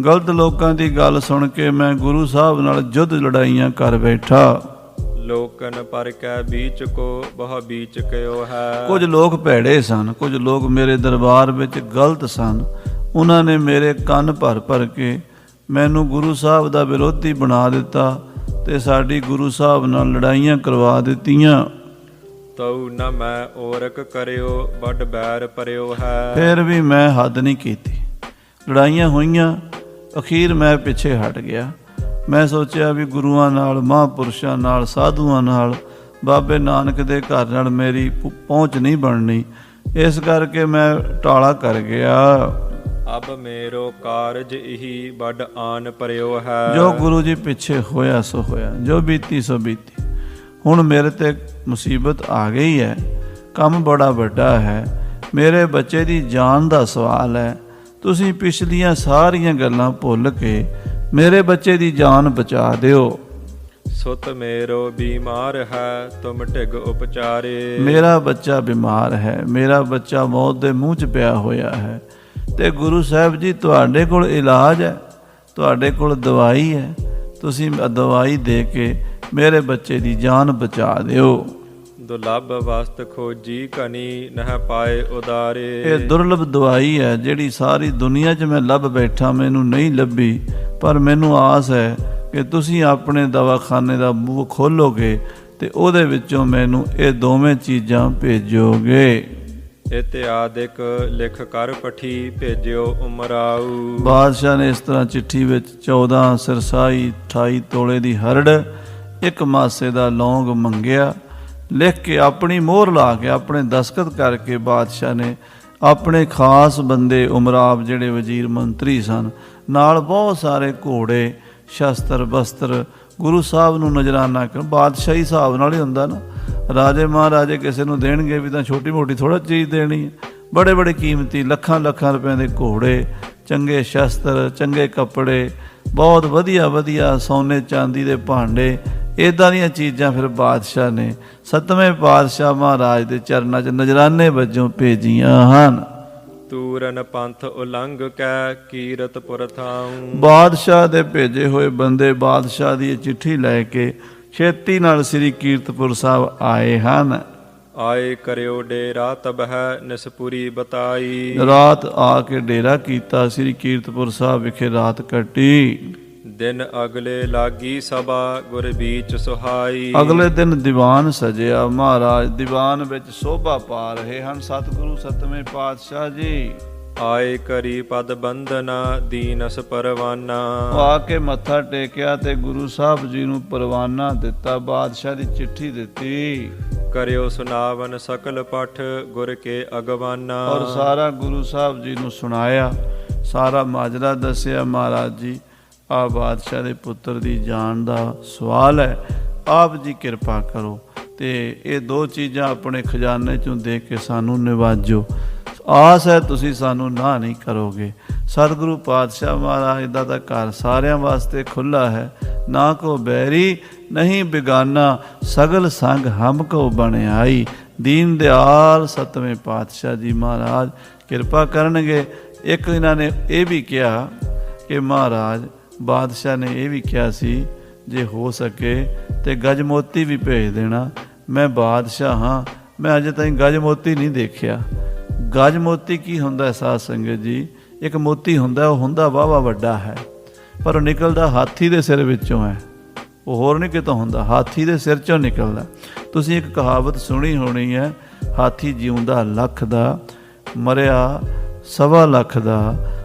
ਗਲਤ ਲੋਕਾਂ ਦੀ ਗੱਲ ਸੁਣ ਕੇ ਮੈਂ ਗੁਰੂ ਸਾਹਿਬ ਨਾਲ ਜੁੱਧ ਲੜਾਈਆਂ ਕਰ ਬੈਠਾ। ਲੋਕਨ ਪਰ ਕੈ ਬੀਚ ਕੋ ਬਹੁ ਬੀਚ ਕਿਓ ਹੈ। ਕੁਝ ਲੋਕ ਭੈੜੇ ਸਨ, ਕੁਝ ਲੋਕ ਮੇਰੇ ਦਰਬਾਰ ਵਿੱਚ ਗਲਤ ਸਨ। ਉਹਨਾਂ ਨੇ ਮੇਰੇ ਕੰਨ ਭਰ ਕੇ ਮੈਨੂੰ ਗੁਰੂ ਸਾਹਿਬ ਦਾ ਵਿਰੋਧੀ ਬਣਾ ਦਿੱਤਾ ਤੇ ਸਾਡੀ ਗੁਰੂ ਸਾਹਿਬ ਨਾਲ ਲੜਾਈਆਂ ਕਰਵਾ ਦਿੱਤੀਆਂ। ਤਉ ਨ ਮੈਂ ਓਰਕ ਕਰਿਓ ਵੱਡ ਬੈਰ ਪਰਿਓ ਹੈ। ਫਿਰ ਵੀ ਮੈਂ ਹੱਦ ਨਹੀਂ ਕੀਤੀ। ਲੜਾਈਆਂ ਹੋਈਆਂ, ਅਖੀਰ ਮੈਂ ਪਿੱਛੇ ਹਟ ਗਿਆ। ਮੈਂ ਸੋਚਿਆ ਵੀ ਗੁਰੂਆਂ ਨਾਲ, ਮਹਾਂਪੁਰਸ਼ਾਂ ਨਾਲ, ਸਾਧੂਆਂ ਨਾਲ, ਬਾਬੇ ਨਾਨਕ ਦੇ ਘਰ ਨਾਲ ਮੇਰੀ ਪਹੁੰਚ ਨਹੀਂ ਬਣਨੀ। ਇਸ ਕਰਕੇ ਮੈਂ ਟਾਲਾ ਕਰ ਗਿਆ। ਅਬ ਮੇਰੋ ਕਾਰਜ ਇਹੀ ਵੱਡ ਆਨ ਪਰਿਓ ਹੈ। ਜੋ ਗੁਰੂ ਜੀ ਪਿੱਛੇ ਹੋਇਆ ਸੋ ਹੋਇਆ, ਜੋ ਬੀਤੀ ਸੋ ਬੀਤੀ। ਹੁਣ ਮੇਰੇ ਤੇ ਮੁਸੀਬਤ ਆ ਗਈ ਹੈ, ਕੰਮ ਬੜਾ ਵੱਡਾ ਹੈ, ਮੇਰੇ ਬੱਚੇ ਦੀ ਜਾਨ ਦਾ ਸਵਾਲ ਹੈ। ਤੁਸੀਂ ਪਿਛਲੀਆਂ ਸਾਰੀਆਂ ਗੱਲਾਂ ਭੁੱਲ ਕੇ ਮੇਰੇ ਬੱਚੇ ਦੀ ਜਾਨ ਬਚਾ ਦਿਓ। ਸੁਤ ਮੇਰੋ ਬਿਮਾਰ ਹੈ ਤੁਮ ਢਿਗ ਉਪਚਾਰੇ। ਮੇਰਾ ਬੱਚਾ ਬਿਮਾਰ ਹੈ, ਮੇਰਾ ਬੱਚਾ ਮੌਤ ਦੇ ਮੂੰਹ 'ਚ ਪਿਆ ਹੋਇਆ ਹੈ ਤੇ ਗੁਰੂ ਸਾਹਿਬ ਜੀ ਤੁਹਾਡੇ ਕੋਲ ਇਲਾਜ ਹੈ, ਤੁਹਾਡੇ ਕੋਲ ਦਵਾਈ ਹੈ, ਤੁਸੀਂ ਦਵਾਈ ਦੇ ਕੇ ਮੇਰੇ ਬੱਚੇ ਦੀ ਜਾਨ ਬਚਾ ਦਿਓ। ਦੁਰਲਭ ਵਸਤ ਖੋਜੀ ਕਨੀ ਨਹ ਪਾਏ ਉਦਾਰੇ। ਇਹ ਦੁਰਲਭ ਦਵਾਈ ਹੈ ਜਿਹੜੀ ਸਾਰੀ ਦੁਨੀਆ 'ਚ ਮੈਂ ਲੱਭ ਬੈਠਾ, ਮੈਨੂੰ ਨਹੀਂ ਲੱਭੀ। ਪਰ ਮੈਨੂੰ ਆਸ ਹੈ ਕਿ ਤੁਸੀਂ ਆਪਣੇ ਦਵਾਖਾਨੇ ਦਾ ਮੂੰਹ ਖੋਲੋਗੇ ਤੇ ਉਹਦੇ ਵਿੱਚੋਂ ਮੈਨੂੰ ਇਹ ਦੋਵੇਂ ਚੀਜ਼ਾਂ ਭੇਜੋਗੇ। ਇਤਿਆਦਿਕ ਲਿਖ ਕਰ ਪਠੀ ਭੇਜਿਓ ਉਮਰਾਊ। ਬਾਦਸ਼ਾਹ ਨੇ ਇਸ ਤਰ੍ਹਾਂ ਚਿੱਠੀ ਵਿੱਚ 14 ਸਿਰਸਾਈ 28 ਤੋਲੇ ਦੀ ਹਰੜ, 1 ਮਾਸੇ ਦਾ ਲੌਂਗ ਮੰਗਿਆ। ਲਿਖ ਕੇ ਆਪਣੀ ਮੋਹਰ ਲਾ ਕੇ ਆਪਣੇ ਦਸਤਖਤ ਕਰਕੇ ਬਾਦਸ਼ਾਹ ਨੇ ਆਪਣੇ ਖਾਸ ਬੰਦੇ ਉਮਰਾਵ ਜਿਹੜੇ ਵਜ਼ੀਰ ਮੰਤਰੀ ਸਨ, ਨਾਲ ਬਹੁਤ ਸਾਰੇ ਘੋੜੇ, ਸ਼ਸਤਰ, ਬਸਤਰ ਗੁਰੂ ਸਾਹਿਬ ਨੂੰ ਨਜ਼ਰਾਨਾ ਕਰ। ਬਾਦਸ਼ਾਹੀ ਹਿਸਾਬ ਨਾਲ ਹੀ ਹੁੰਦਾ ਨਾ, ਰਾਜੇ ਮਹਾਰਾਜੇ ਕਿਸੇ ਨੂੰ ਦੇਣਗੇ ਵੀ ਤਾਂ ਛੋਟੀ ਮੋਟੀ ਥੋੜ੍ਹਾ ਚੀਜ਼ ਦੇਣੀ ਹੈ। ਬੜੇ ਬੜੇ ਕੀਮਤੀ ਲੱਖਾਂ ਲੱਖਾਂ ਰੁਪਏ ਦੇ ਘੋੜੇ, ਚੰਗੇ ਸ਼ਸਤਰ, ਚੰਗੇ ਕੱਪੜੇ, ਬਹੁਤ ਵਧੀਆ ਵਧੀਆ ਸੋਨੇ ਚਾਂਦੀ ਦੇ ਭਾਂਡੇ, ਇੱਦਾਂ ਦੀਆਂ ਚੀਜ਼ਾਂ ਫਿਰ ਬਾਦਸ਼ਾਹ ਨੇ 7ਵੇਂ ਪਾਤਸ਼ਾਹ ਮਹਾਰਾਜ ਦੇ ਚਰਨਾਂ 'ਚ ਨਜ਼ਰਾਨੇ ਵਜੋਂ ਭੇਜੀਆਂ ਹਨ। ਤੂਰਨ ਪੰਥ ਉਲੰਘ ਕੈ ਕੀਰਤ ਪੁਰ ਥਾਉ। ਬਾਦਸ਼ਾਹ ਦੇ ਭੇਜੇ ਹੋਏ ਬੰਦੇ ਬਾਦਸ਼ਾਹ ਦੀ ਚਿੱਠੀ ਲੈ ਕੇ ਛੇਤੀ ਨਾਲ ਸ੍ਰੀ ਕੀਰਤਪੁਰ ਸਾਹਿਬ ਆਏ ਹਨ। ਆਏ ਕਰਿਓ ਡੇਰਾ ਤਬਹਿ ਨਿਸਪੁਰੀ ਬਤਾਈ। ਰਾਤ ਆ ਕੇ ਡੇਰਾ ਕੀਤਾ, ਸ੍ਰੀ ਕੀਰਤਪੁਰ ਸਾਹਿਬ ਵਿਖੇ ਰਾਤ ਕੱਟੀ। ਦਿਨ ਅਗਲੇ ਲਾਗੀ ਸਭਾ ਗੁਰ ਬੀਚ ਸੁਹਾਈ। ਅਗਲੇ ਦਿਨ ਦੀਵਾਨ ਸਜਿਆ, ਮਹਾਰਾਜ ਦੀਵਾਨ ਵਿੱਚ ਸੋਭਾ ਪਾ ਰਹੇ ਹਨ ਸਤਿਗੁਰੂ 7ਵੇਂ ਪਾਤਸ਼ਾਹ ਜੀ। ਆਏ ਕਰੀ ਪਦ ਬੰਦਨਾ ਦੀਨਸ ਪਰਵਾਨਾ। ਆ ਕੇ ਮੱਥਾ ਟੇਕਿਆ ਤੇ ਗੁਰੂ ਸਾਹਿਬ ਜੀ ਨੂੰ ਪਰਵਾਨਾ ਦਿੱਤਾ, ਬਾਦਸ਼ਾਹ ਦੀ ਚਿੱਠੀ ਦਿੱਤੀ। ਕਰਿਓ ਸੁਨਾਵਨ ਸਕਲ ਪਠ ਗੁਰ ਕੇ ਅਗਵਾਨਾ। ਔਰ ਸਾਰਾ ਗੁਰੂ ਸਾਹਿਬ ਜੀ ਨੂੰ ਸੁਣਾਇਆ, ਸਾਰਾ ਮਾਜਰਾ ਦੱਸਿਆ। ਮਹਾਰਾਜ ਜੀ ਆ ਬਾਦਸ਼ਾਹ ਦੇ ਪੁੱਤਰ ਦੀ ਜਾਨ ਦਾ ਸਵਾਲ ਹੈ, ਆਪ ਜੀ ਕਿਰਪਾ ਕਰੋ ਤੇ ਇਹ 2 ਚੀਜ਼ਾਂ ਆਪਣੇ ਖਜ਼ਾਨੇ ਚੋਂ ਦੇ ਕੇ ਸਾਨੂੰ ਨਿਵਾਜੋ। ਆਸ ਹੈ ਤੁਸੀਂ ਸਾਨੂੰ ਨਾ ਨਹੀਂ ਕਰੋਗੇ। ਸਤਿਗੁਰੂ ਪਾਤਸ਼ਾਹ ਮਹਾਰਾਜ ਦਾ ਤਾਂ ਘਰ ਸਾਰਿਆਂ ਵਾਸਤੇ ਖੁੱਲ੍ਹਾ ਹੈ, ਨਾ ਕੋ ਬੈਰੀ ਨਹੀਂ ਬਿਗਾਨਾ, ਸਗਲ ਸੰਗ ਹਮ ਕੋ ਬਣਾਈ। ਦੀਨ ਦਿਆਲ 7ਵੇਂ ਪਾਤਸ਼ਾਹ ਜੀ ਮਹਾਰਾਜ ਕਿਰਪਾ ਕਰਨਗੇ। ਇੱਕ ਇਹਨਾਂ ਨੇ ਇਹ ਵੀ ਕਿਹਾ ਕਿ ਮਹਾਰਾਜ ਬਾਦਸ਼ਾਹ ਨੇ ਇਹ ਵੀ ਕਿਹਾ ਸੀ ਜੇ ਹੋ ਸਕੇ ਤੇ ਗਜਮੋਤੀ ਵੀ ਭੇਜ ਦੇਣਾ। ਮੈਂ ਬਾਦਸ਼ਾਹ ਹਾਂ, ਮੈਂ ਅਜੇ ਤਾਈਂ ਗਜਮੋਤੀ ਨਹੀਂ ਦੇਖਿਆ। ਗਜਮੋਤੀ ਕੀ ਹੁੰਦਾ ਸਾਧ ਸੰਗਤ ਜੀ? ਇੱਕ ਮੋਤੀ ਹੁੰਦਾ, ਉਹ ਹੁੰਦਾ ਵਾਹਵਾ ਵੱਡਾ ਹੈ, ਪਰ ਉਹ ਨਿਕਲਦਾ ਹਾਥੀ ਦੇ ਸਿਰ ਵਿੱਚੋਂ ਹੈ, ਉਹ ਹੋਰ ਨਹੀਂ ਕਿਤੋਂ ਹੁੰਦਾ, ਹਾਥੀ ਦੇ ਸਿਰ ਚੋਂ ਨਿਕਲਦਾ। ਤੁਸੀਂ ਇੱਕ ਕਹਾਵਤ ਸੁਣੀ ਹੋਣੀ ਹੈ, ਹਾਥੀ ਜਿਉਂਦਾ ਲੱਖ ਦਾ, ਮਰਿਆ 1.25 ਲੱਖ ਦਾ।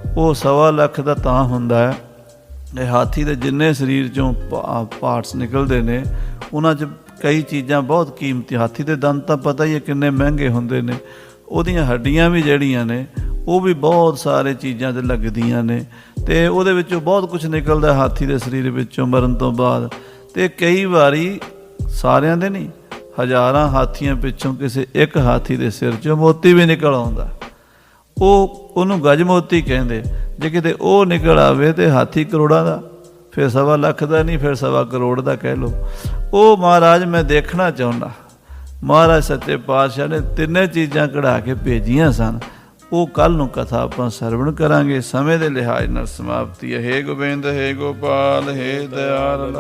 ਉਹ 1.25 ਲੱਖ ਦਾ ਤਾਂ ਹੁੰਦਾ ਹੈ ਇਹ ਹਾਥੀ ਦੇ ਜਿੰਨੇ ਸਰੀਰ ਚੋਂ ਪਾਰਟਸ ਨਿਕਲਦੇ ਨੇ ਉਹਨਾਂ 'ਚ ਕਈ ਚੀਜ਼ਾਂ ਬਹੁਤ ਕੀਮਤੀ। ਹਾਥੀ ਦੇ ਦੰਦ ਤਾਂ ਪਤਾ ਹੀ ਹੈ ਕਿੰਨੇ ਮਹਿੰਗੇ ਹੁੰਦੇ ਨੇ, ਉਹਦੀਆਂ ਹੱਡੀਆਂ ਵੀ ਜਿਹੜੀਆਂ ਨੇ ਉਹ ਵੀ ਬਹੁਤ ਸਾਰੇ ਚੀਜ਼ਾਂ 'ਤੇ ਲੱਗਦੀਆਂ ਨੇ, ਅਤੇ ਉਹਦੇ ਵਿੱਚੋਂ ਬਹੁਤ ਕੁਝ ਨਿਕਲਦਾ ਹਾਥੀ ਦੇ ਸਰੀਰ ਵਿੱਚੋਂ ਮਰਨ ਤੋਂ ਬਾਅਦ। ਅਤੇ ਕਈ ਵਾਰੀ ਸਾਰਿਆਂ ਦੇ ਨਹੀਂ, ਹਜ਼ਾਰਾਂ ਹਾਥੀਆਂ ਪਿੱਛੋਂ ਕਿਸੇ ਇੱਕ ਹਾਥੀ ਦੇ ਸਿਰ 'ਚੋਂ ਮੋਤੀ ਵੀ ਨਿਕਲ ਆਉਂਦਾ, ਉਹਨੂੰ ਗਜਮੋਤੀ ਕਹਿੰਦੇ। ਜੇ ਕਿਤੇ ਉਹ ਨਿਕਲ ਆਵੇ ਤੇ ਹਾਥੀ ਕਰੋੜਾਂ ਦਾ, ਫਿਰ 1.25 ਲੱਖ ਦਾ ਨਹੀਂ, ਫਿਰ 1.25 ਕਰੋੜ ਦਾ ਕਹਿ ਲਓ। ਉਹ ਮਹਾਰਾਜ ਮੈਂ ਦੇਖਣਾ ਚਾਹੁੰਦਾ। ਮਹਾਰਾਜ ਸੱਚੇ ਪਾਤਸ਼ਾਹ ਨੇ 3 ਚੀਜ਼ਾਂ ਕਢਾ ਕੇ ਭੇਜੀਆਂ ਸਨ। ਉਹ ਕੱਲ੍ਹ ਨੂੰ ਕਥਾ ਆਪਾਂ ਸਰਵਣ ਕਰਾਂਗੇ। ਸਮੇਂ ਦੇ ਲਿਹਾਜ਼ ਨਾਲ ਸਮਾਪਤੀ ਹੈ। ਹੇ ਗੋਬਿੰਦ, ਹੇ ਗੋਪਾਲ, ਹੇ ਦਇਆਲ।